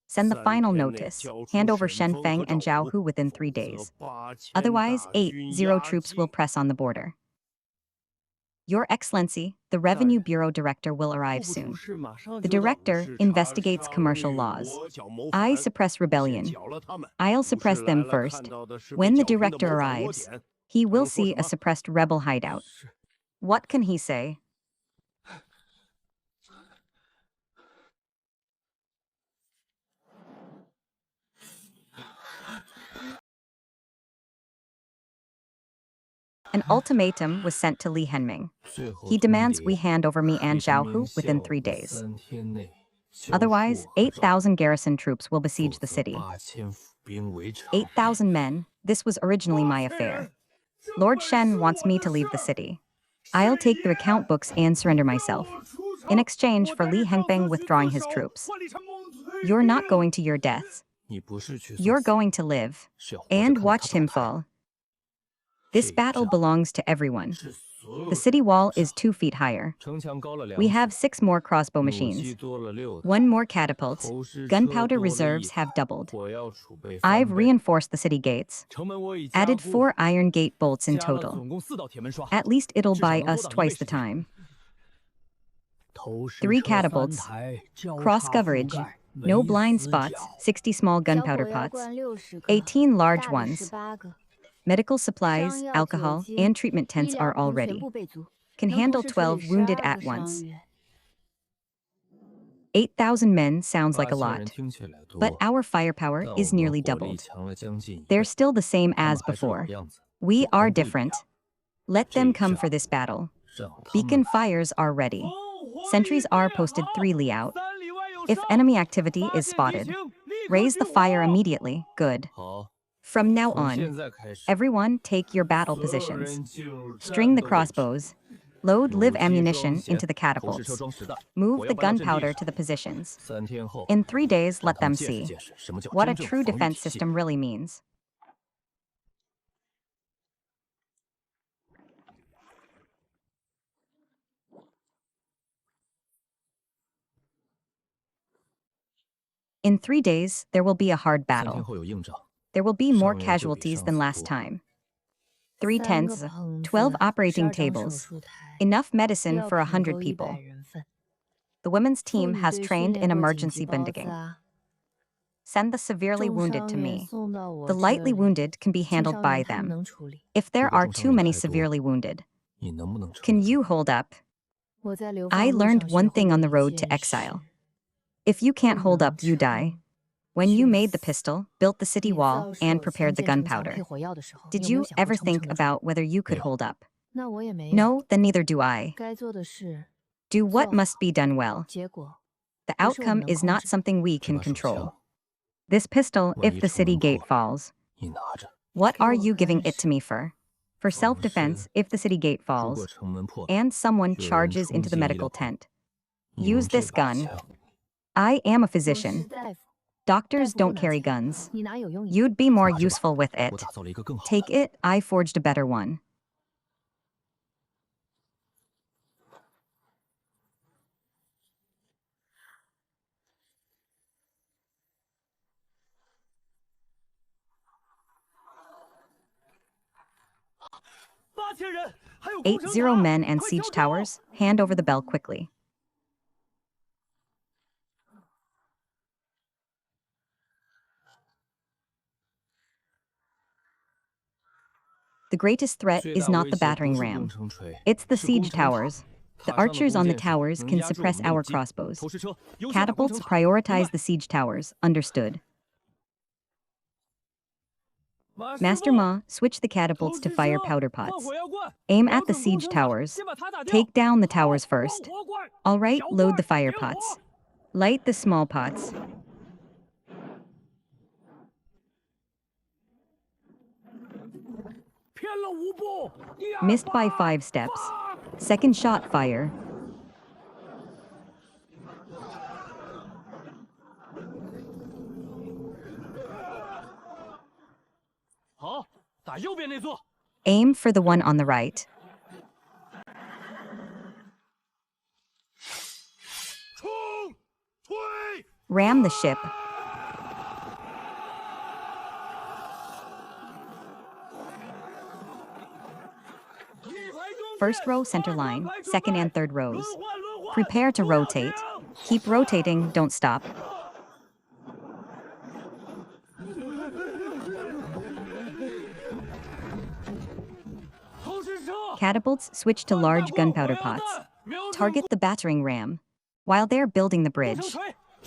Send the final notice. Hand over Shen Feng and Zhao Hu within 3 days. Otherwise, 80 troops will press on the border. Your Excellency, the Revenue Bureau Director will arrive soon. The Director investigates commercial laws. I suppress rebellion. I'll suppress them first. When the Director arrives, he will see a suppressed rebel hideout. What can he say? An ultimatum was sent to Li Hongming. He demands we hand over me and Zhao Hu within 3 days. Otherwise, 8,000 garrison troops will besiege the city. 8,000 men, this was originally my affair. Lord Shen wants me to leave the city. I'll take the account books and surrender myself, in exchange for Li Hongming withdrawing his troops. You're not going to your deaths. You're going to live and watch him fall. This battle belongs to everyone. The city wall is 2 feet higher. We have 6 more crossbow machines, 1 more catapult. Gunpowder reserves have doubled. I've reinforced the city gates, added 4 iron gate bolts in total. At least it'll buy us twice the time. 3 catapults, cross coverage, no blind spots, 60 small gunpowder pots, 18 large ones. Medical supplies, alcohol, and treatment tents are all ready. Can handle 12 wounded at once. 8,000 men sounds like a lot, but our firepower is nearly doubled. They're still the same as before. We are different. Let them come for this battle. Beacon fires are ready. Sentries are posted 3 li out. If enemy activity is spotted, raise the fire immediately. Good. From now on, everyone take your battle positions. String the crossbows. Load live ammunition into the catapults. Move the gunpowder to the positions. In 3 days, let them see what a true defense system really means. In 3 days, there will be a hard battle. There will be more casualties than last time. 3 tents, 12 operating tables, enough medicine for 100 people. The women's team has trained in emergency binding. Send the severely wounded to me. The lightly wounded can be handled by them. If there are too many severely wounded, can you hold up? I learned one thing on the road to exile. If you can't hold up, you die. When you made the pistol, built the city wall, and prepared the gunpowder, did you ever think about whether you could hold up? No, then neither do I. Do what must be done well. The outcome is not something we can control. This pistol, if the city gate falls, what are you giving it to me for? For self-defense, if the city gate falls, and someone charges into the medical tent. Use this gun. I am a physician. Doctors don't carry guns. You'd be more useful with it. Take it, I forged a better one. "80 men and siege towers, hand over the bell quickly." The greatest threat is not the battering ram. It's the siege towers. The archers on the towers can suppress our crossbows. Catapults prioritize the siege towers. Understood. Master Ma, switch the catapults to fire powder pots. Aim at the siege towers. Take down the towers first. All right, load the fire pots. Light the small pots. Missed by 5 steps. Second shot fire. Aim for the one on the right. Ram the ship. First row center line, second and third rows. Prepare to rotate. Keep rotating, don't stop. Catapults switch to large gunpowder pots. Target the battering ram. While they're building the bridge,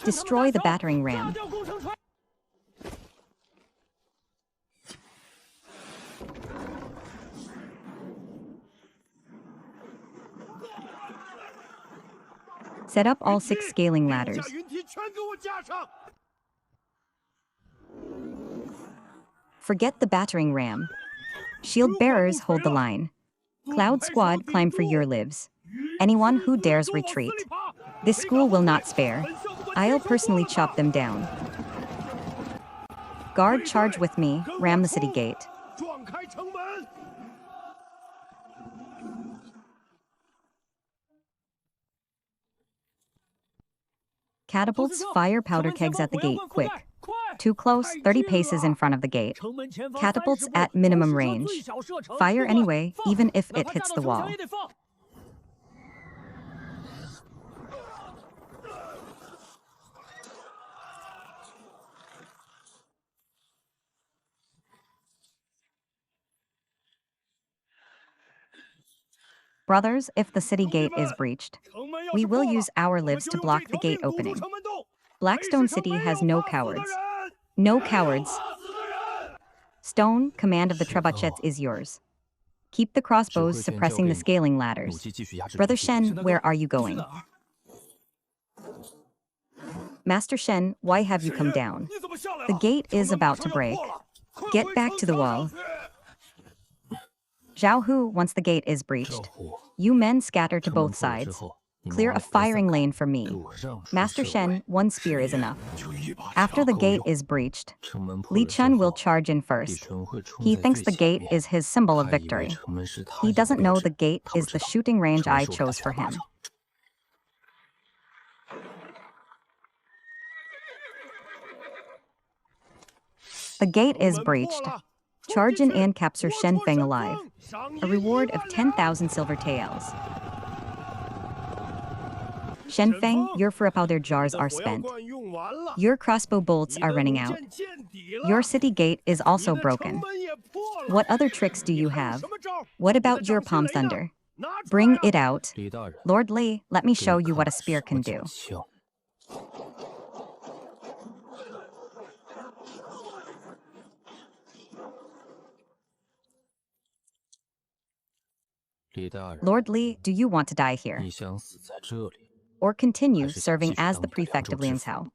destroy the battering ram. Set up all 6 scaling ladders. Forget the battering ram. Shield bearers hold the line. Cloud Squad climb for your lives. Anyone who dares retreat. This school will not spare. I'll personally chop them down. Guard charge with me, ram the city gate. Catapults fire powder kegs at the gate, quick. Too close, 30 paces in front of the gate. Catapults at minimum range. Fire anyway, even if it hits the wall. Brothers, if the city gate is breached, we will use our lives to block the gate opening. Blackstone City has no cowards. No cowards. Stone, command of the trebuchets is yours. Keep the crossbows suppressing the scaling ladders. Brother Shen, where are you going? Master Shen, why have you come down? The gate is about to break. Get back to the wall. Zhao Hu, once the gate is breached, you men scatter to both sides. Clear a firing lane for me. Master Shen, one spear is enough. After the gate is breached, Li Chun will charge in first. He thinks the gate is his symbol of victory. He doesn't know the gate is the shooting range I chose for him. The gate is breached. Charge in and capture Shen Feng alive. A reward of 10,000 silver taels. Shen Feng, your powder jars are spent. Your crossbow bolts are running out. Your city gate is also broken. What other tricks do you have? What about your palm thunder? Bring it out. Lord Li, let me show you what a spear can do. Lord Li, do you want to die here? Or continue serving as the prefect of Liangzhou?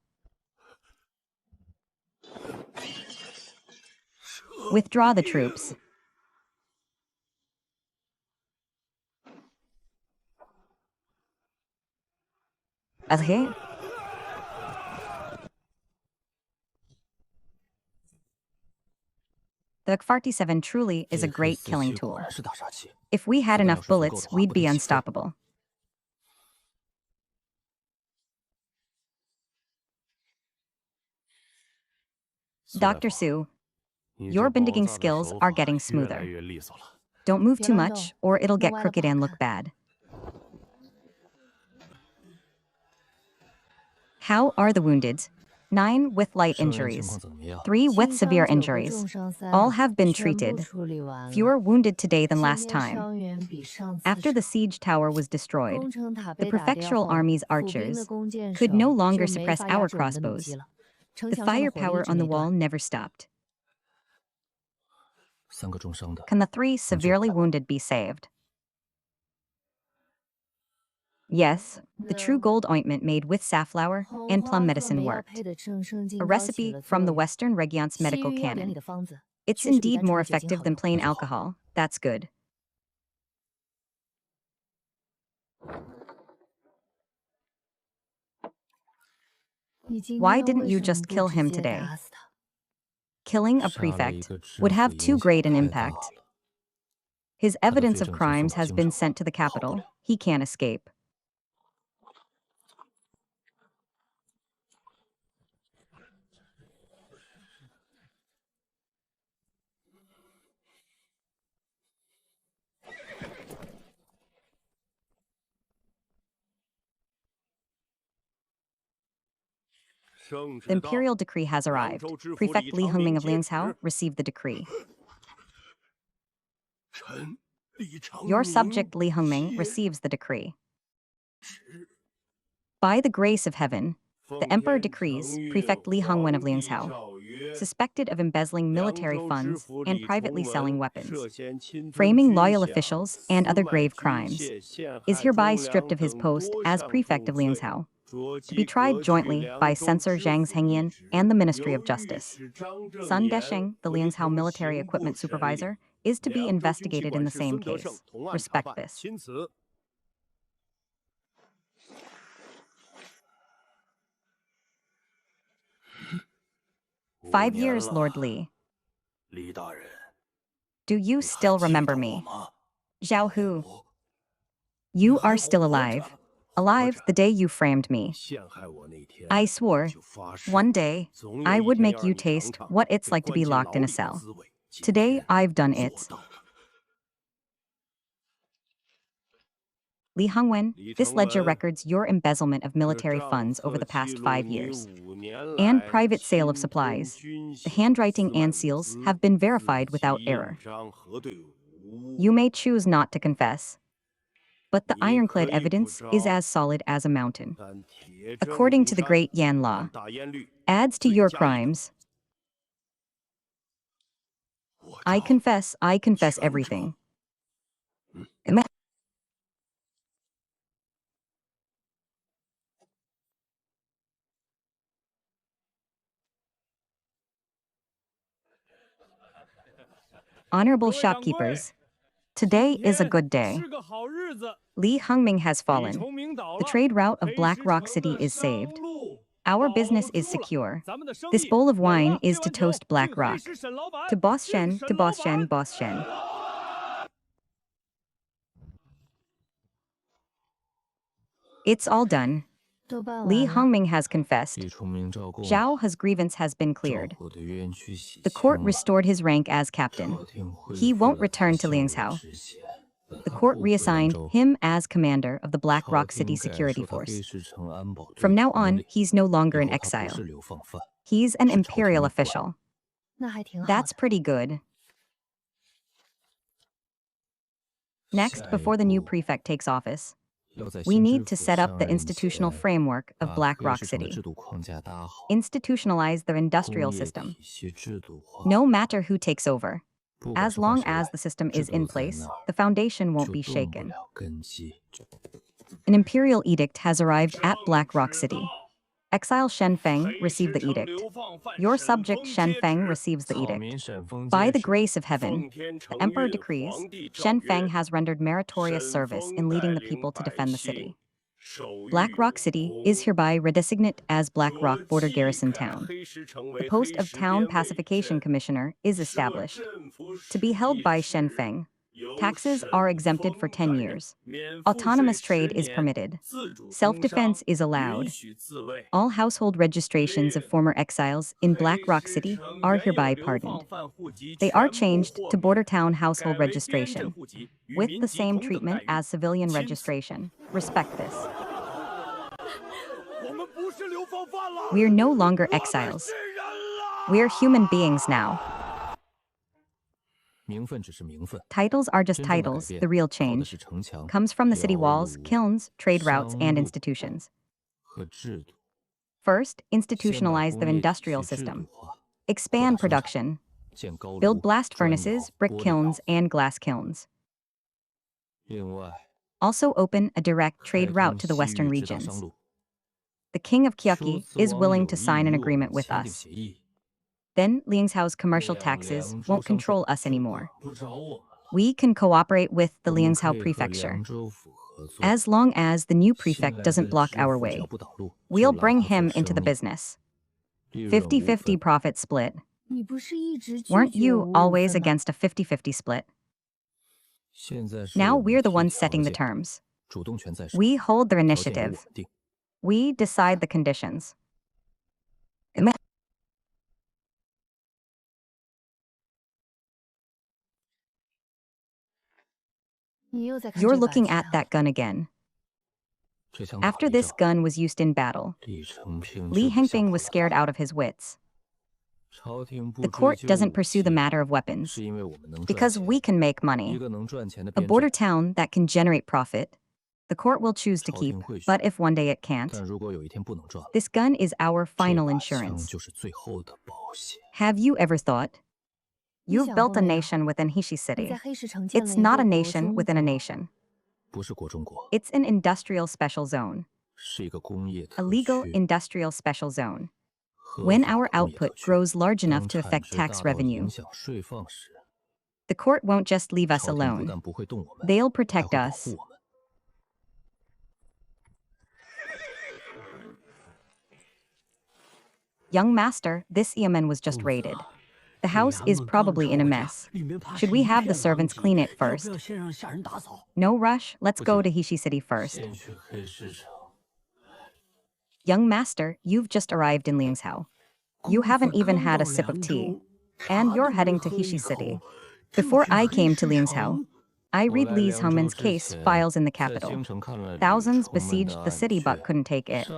Withdraw the troops. Okay. The AK-47 truly is a great killing tool. If we had enough bullets, we'd be unstoppable. Dr. Su, your binding skills are getting smoother. Don't move too much, or it'll get crooked and look bad. How are the wounded? 9 with light injuries. 3 with severe injuries. All have been treated. Fewer wounded today than last time. After the siege tower was destroyed, the prefectural army's archers could no longer suppress our crossbows. The firepower on the wall never stopped. Can the 3 severely wounded be saved? Yes, the true gold ointment made with safflower and plum medicine worked. A recipe from the Western Region's medical canon. It's indeed more effective than plain alcohol. That's good. Why didn't you just kill him today? Killing a prefect would have too great an impact. His evidence of crimes has been sent to the capital. He can't escape. The imperial decree has arrived. Prefect Li Hongming of Liangzhou received the decree. Your subject Li Hongming receives the decree. By the grace of heaven, the emperor decrees Prefect Li Hongwen of Liangzhou, suspected of embezzling military funds and privately selling weapons, framing loyal officials and other grave crimes, is hereby stripped of his post as Prefect of Liangzhou, to be tried jointly by Censor Zhang Zhengyan and the Ministry of Justice. Sun Desheng, the Liangzhou military equipment supervisor, is to be investigated in the same case. Respect this. 5 years, Lord Li. Do you still remember me? Zhao Hu. You are still alive. Alive the day you framed me. 陷害我那天， I swore, 就发誓 one day, 总有 I 一 would 天 make 要 you 让你尝 taste 尝 what it's 被 like to be 关进 locked in 牢 a 里的 cell. 滋味。今 Today 天 I've done 做 it. 到了。 Li Hongwen, 李 this 承 ledger 文， records your embezzlement of 可 military 账 funds over 册 the 记 past 录 5你 years. 5年 And 来 private sale of 侵吞 supplies. 军 The 饷 handwriting 4 and 万 seals 资 have been 自 verified 己 without 印 error. 章核对无误。 You may choose not to confess. But the 你可 ironclad 以不 evidence is 招， as solid as a mountain. 但铁证 According 如 to the 山， great Yan 按 law, 大烟律， adds to 罪 your 加一等。 crimes. 我 I 招 confess 全招。 everything. Honorable 各位掌柜， shopkeepers, today 今 is a 天 good day. 是个好日子， Li Hongming has 李 fallen. 崇明倒 The 了， trade route of 黑 Black 石 Rock 城 City 的 is 商 saved. 路 Our 保 business 住 is 了， secure. 咱们的生 This 意 bowl of 稳 wine 了。 is 这 to 碗酒 toast Black 敬黑 Rock. 石沈老板， To Boss 敬 Shen, 沈 to 老 Boss Shen, 板。 Boss Shen. It's all done. 都办 Li 完了， Hongming has confessed. 李崇明招供， Zhao his grievance has been 赵 cleared. 国的冤屈洗 The 清 court 了， restored his rank as captain. 朝廷恢 He 复 won't 了他 return to 向 Liang's 我 house. 之前 The court reassigned him as commander of the Black 朝 Rock 廷 City 改 security 授他黑 force. 石城安保队 From now 统 on, 领， he's no 以 longer in 后他不 exile. 是流放犯， He's an 是朝廷 imperial 的官。 official. 那还挺好 That's 的。 pretty good. Next, 下一 before the new 步 prefect takes office, 要在 we 新 need 知 to 府 set up 上 the 任 institutional 前， framework of 把 Black 黑 Rock 石城的 City. 制度框架搭好， Institutionalize their 工 industrial 业 system. 体系制度化， No matter who takes over, 不管 as 是换 long 谁 as 来， the system 制 is 度 in 在 place, 那儿 the foundation won't 就 be 动不 shaken. 了根基。 An imperial edict has arrived at 正 Black Rock 直 City. 道， Exile Shen Feng 黑 received 石 the 城 edict. 流放犯 Your 沈 subject 封 Shen 接 Feng 旨， receives the 草 edict. 民沈封 By 接 the 旨， grace of 奉 heaven, 天 the 承 emperor 运， decrees, 皇帝诏 Shen Feng 曰： has rendered meritorious 沈 service 封 in 带 leading the 领 people to 百 defend the 姓 city. 守御 Black Rock 有 City 功。 is hereby redesigned as Black 着 Rock Border 即 Garrison 改 Town. 黑石城 The 为 post 黑 of 石 Town 边卫 Pacification 镇， Commissioner is 设 established. 镇府 To be 使 held by 一 Shen 职， Feng. 由 Taxes 沈 are exempted for 封 10 担任， years. 免赋税 Autonomous 10 trade is 年， permitted. 自主经 Self-defense 商， is 允 allowed. 许自卫。 All household registrations of former exiles in Black 黑 Rock 石 City 城 are 原有 hereby 流 pardoned. 放犯户籍 They are 全部 changed 豁 to 免， Border Town 改 household 为边镇 registration, 户籍，与 with 民 the 籍 same 同等待 treatment 遇。 as civilian 钦此， registration. Respect this. 我们不是流放犯了， We're no longer 我们 exiles. 是人了。 We're human beings now. 名分只是名分， Titles are just 真正的改 titles. 变 The real 靠的 change 是城墙、 comes from the city 窑 walls, 炉 kilns, trade routes, 商 and 路 institutions. 和制度。 First, 先把 institutionalize 工 the 业体 industrial 系制度 system. 化， Expand 扩大生产， production. 建高炉、 Build blast 砖窑、 furnaces, brick 玻璃 kilns, 窑。 and glass kilns. 另外， Also open a direct 开 trade 通 route to the 西 western 域直达 regions. 商路。 The king of 丘 Kyuki 兹 is 王 willing 有 to 意 sign an 与我 agreement 们 with 签订 us. 协议， Then Liang's commercial 这样 taxes 凉州 won't 商 control 税 us 就 anymore. 管不着我们了。 We can cooperate with the 我们 Liangzhou 可以和 prefecture. 凉州府合作， As long as the new 新 prefect 来 doesn't 的 block 知 our 府只要 way, 不挡路， we'll 就拉 bring 他做 him into 生 the 意， business. 利润无 50-50 分。 profit split. 你不是一直拒 Weren't 绝 you 五五 always 分吗？ against a 50-50 split? 现在是 Now 我们 we're the 提 ones 条 setting the 件， terms. 主动权在手， We hold the 条件由 initiative. 我们定。 We decide the conditions. 你又在看 You're 这把 looking 枪 at that gun again. 这枪打 After 一 this 仗， gun was used in battle, 李承平 Li 就不像 Hengping 跑 was 了。 scared out of his wits. 朝廷不 The 追 court 究 doesn't 武 pursue the 器， matter of weapons 是因为我们能赚 because 钱。 we can make 一 money. 个能赚钱的 A 边 border 镇， town that can generate profit, the court will choose to 朝 keep, 廷会许。 but if one day it 但 can't, 如果有一天不能赚了， this gun is our 这 final 把枪 insurance. 就是最后的保险。 Have you ever thought? 你 You've 想 built 过 a 没有？ nation within Hishi 你 City. 在黑石城建了 It's 一 not 个 a 国 nation 中 within a 国， nation. 不是国中国， It's an industrial special zone, 是一个工业 a 特 legal 区， industrial special zone. 合 When 法 our 工业特 output 区。 grows large enough 当 to 产 affect 值 tax 大到 revenue, 影响税放时， the court won't just leave us 朝廷不 alone. 但不会动我们， They'll 还 protect 会保 us. 护我们。 Young master, this Yemen was just raided. The house is probably in a mess. Should we have the servants clean it first? No rush, let's go to Hishi City first. Young master, you've just arrived in Liangzhou. You haven't even had a sip of tea. And you're heading to Hishi City. Before I came to Liangzhou, I read Li Hongman's case files in the capital. Thousands besieged the city but couldn't take it.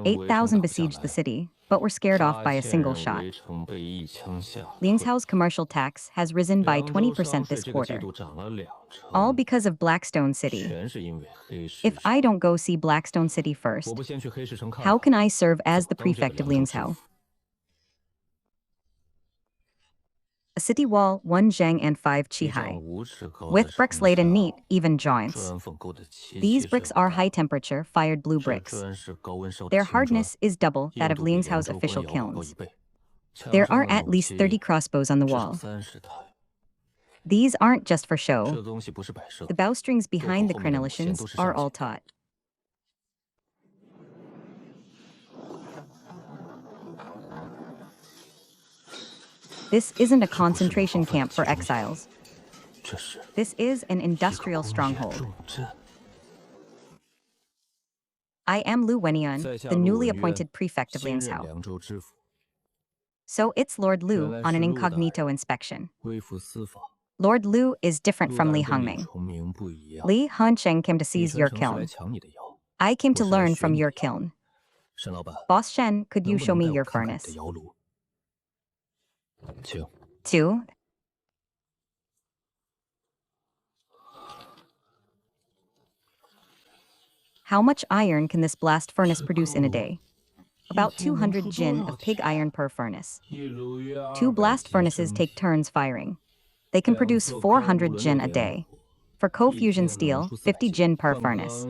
8,000 besieged the city, but were scared off by a single shot. Liangzhou's commercial tax has risen by 20% this quarter. All because of Blackstone City. If I don't go see Blackstone City first, how can I serve as the prefect of Liangzhou? A city wall, 1 zhang and 5 qi high, with bricks laid in neat, even joints. These bricks are high-temperature, fired blue bricks. Their hardness is double that of Liangzhou's official kilns. There are at least 30 crossbows on the wall. These aren't just for show. The bowstrings behind the crenellations are all taut. This isn't a concentration camp for exiles. This is an industrial stronghold. I am Lu Wenian, the newly appointed prefect of Liangzhou. So it's Lord Lu on an incognito inspection. Lord Lu is different from Li Hongming. Li Hongcheng came to seize your kiln. I came to learn from your kiln. Boss Shen, could you show me your furnace? 2. How much iron can this blast furnace produce in a day? About 200 jin of pig iron per furnace. 2 blast furnaces take turns firing. They can produce 400 jin a day. For co-fusion steel, 50 jin per furnace.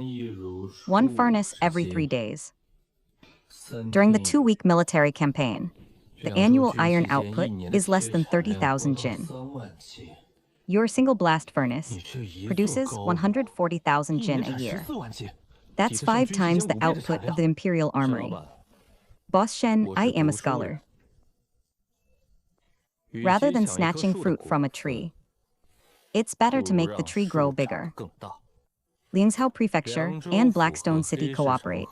1 furnace every 3 days. During the 2-week military campaign, the annual iron output is less than 30,000 jin. Your single blast furnace produces 140,000 jin a year. That's 5 times the output of the Imperial Armory. Boss Shen, I am a scholar. Rather than snatching fruit from a tree, it's better to make the tree grow bigger. Liangzhou Prefecture and Blackstone City cooperate.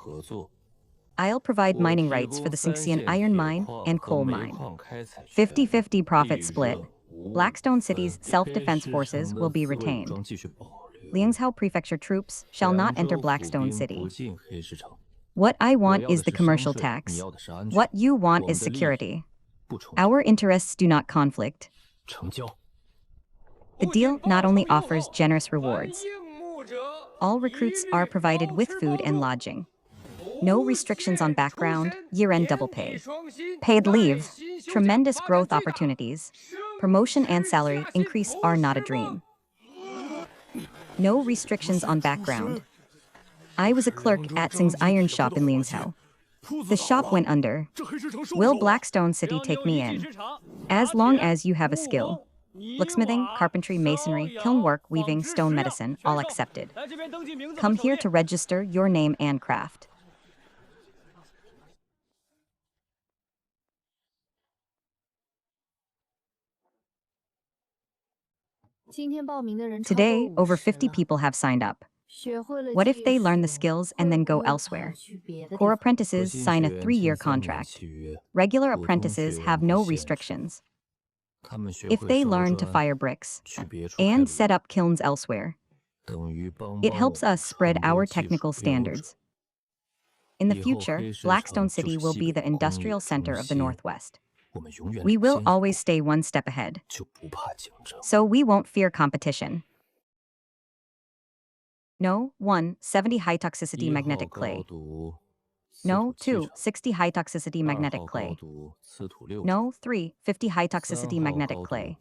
I'll provide mining rights for the Xianxia iron mine and coal mine. 50-50 profit split. Blackstone City's self-defense forces will be retained. Liangzhou Prefecture troops shall not enter Blackstone City. What I want is the commercial tax. What you want is security. Our interests do not conflict. The deal not only offers generous rewards. All recruits are provided with food and lodging. No restrictions on background, year-end double pay. Paid leave, tremendous growth opportunities. Promotion and salary increase are not a dream. No restrictions on background. I was a clerk at Tsing's iron shop in Liangzhou. The shop went under. Will Blackstone City take me in? As long as you have a skill. Blacksmithing, carpentry, masonry, kiln work, weaving, stone medicine, all accepted. Come here to register your name and craft. Today, over 50 people have signed up. What if they learn the skills and then go elsewhere? Core apprentices sign a 3-year contract. Regular apprentices have no restrictions. If they learn to fire bricks and set up kilns elsewhere, it helps us spread our technical standards. In the future, Blackstone City will be the industrial center of the Northwest. We will always stay 1 step ahead. So we won't fear competition. No, 1, 70 high toxicity magnetic clay. No, 2, 60 high toxicity magnetic clay. No, 3, 50 high toxicity magnetic clay.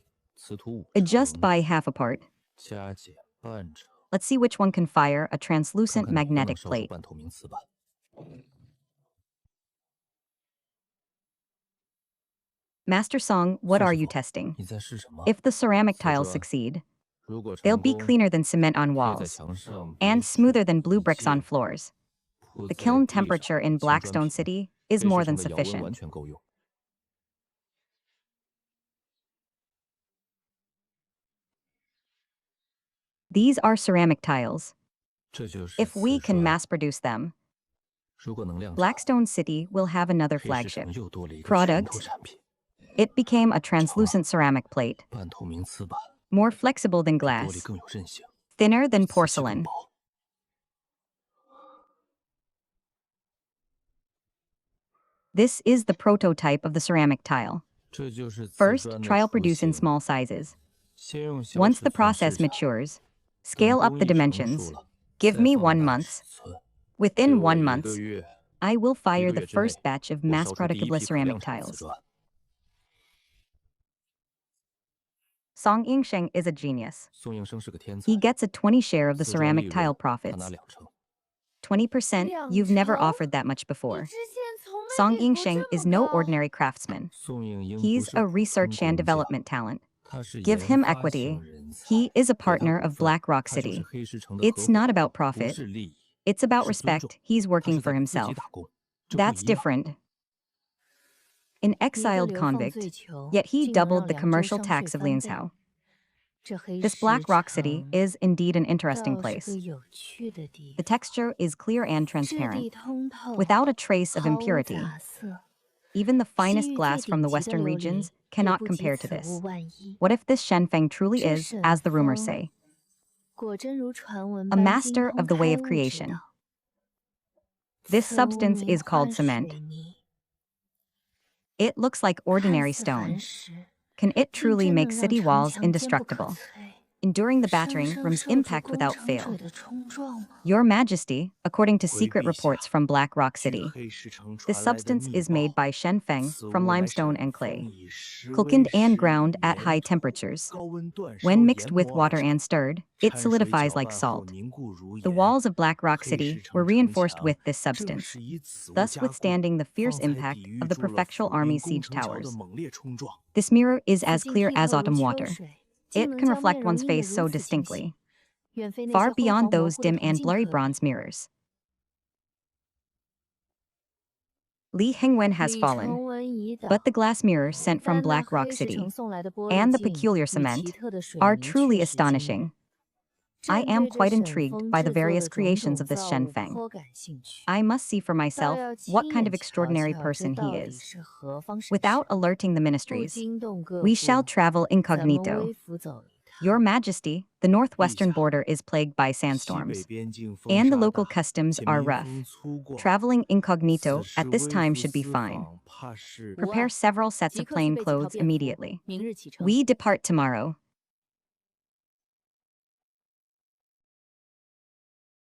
Adjust by half a part. Let's see which one can fire a translucent magnetic plate. Master Song, what are you testing? If the ceramic tiles succeed, they'll be cleaner than cement on walls and smoother than blue bricks on floors. The kiln temperature in Blackstone City is more than sufficient. These are ceramic tiles. 这就是 If we 此 can 说 mass produce them, 如果能量场， Blackstone City will have another 黑市 flagship 城又多了一个 product. 拳头产品， It became a translucent ceramic plate, 半透明糍粑， more flexible than 比玻璃 glass, 更有韧性， thinner than 比瓷器更 porcelain. 薄。 This is the prototype of the ceramic tile. 这就是瓷 First, 砖的 trial 雏 produce in 形。 small sizes. 先用小 Once 尺 the 寸 process 试产， matures, 等 scale up 工 the 艺成 dimensions. 熟了， Give 再 me 放 1 大 month. 尺寸。 Within 给我 1 1 month, 个月， I will 1 fire 个 the 月之内， first batch of 我 mass 烧出第一 producable 批可 ceramic 量产瓷 tiles. 砖。 Song Yingsheng is a genius. 宋应生是个天才， He gets a 20 share of the 瓷砖利 ceramic 润 tile 他 profits. 拿2成。 20%, you've never offered that much before. Song Yingsheng is no ordinary craftsman. 宋应英不 He's 是 a 普通 research and 工匠， development talent. 他是 Give 研 him 发 equity. 型人才。 He is a 给他 partner 股 of 份， Black Rock 他就是 City. 黑石城的 It's 合伙 not 人， about 不 profit. 是利益， It's about 是尊重。 respect. He's 他 working 是 for 在给自己 himself. 打工，这不 That's 一样。 different. An exiled convict, yet he doubled the commercial tax of Liangzhou. This Black Rock City is indeed an interesting place. The texture is clear and transparent, without a trace of impurity. Even the finest glass from the western regions cannot compare to this. What if this Shenfeng truly is, as the rumors say, a master of the way of creation? This substance is called cement. It looks like ordinary stone. Can it truly make city walls indestructible, enduring the battering rum's impact without fail? Your Majesty, according to secret reports from Black Rock City, this substance is made by Shenfeng from limestone and clay, cooked and ground at high temperatures. When mixed with water and stirred, it solidifies like salt. The walls of Black Rock City were reinforced with this substance, thus withstanding the fierce impact of the prefectural army's siege towers. This mirror is as clear as autumn water. It can reflect one's face so distinctly, far beyond those dim and blurry bronze mirrors. Li Hengwen has fallen, but the glass mirror sent from Black Rock City and the peculiar cement are truly astonishing. I am quite intrigued by the various creations of this Shenfeng. I must see for myself what kind of extraordinary person he is. Without alerting the ministries, we shall travel incognito. Your Majesty, the northwestern border is plagued by sandstorms, and the local customs are rough. Traveling incognito at this time should be fine. Prepare several sets of plain clothes immediately. We depart tomorrow.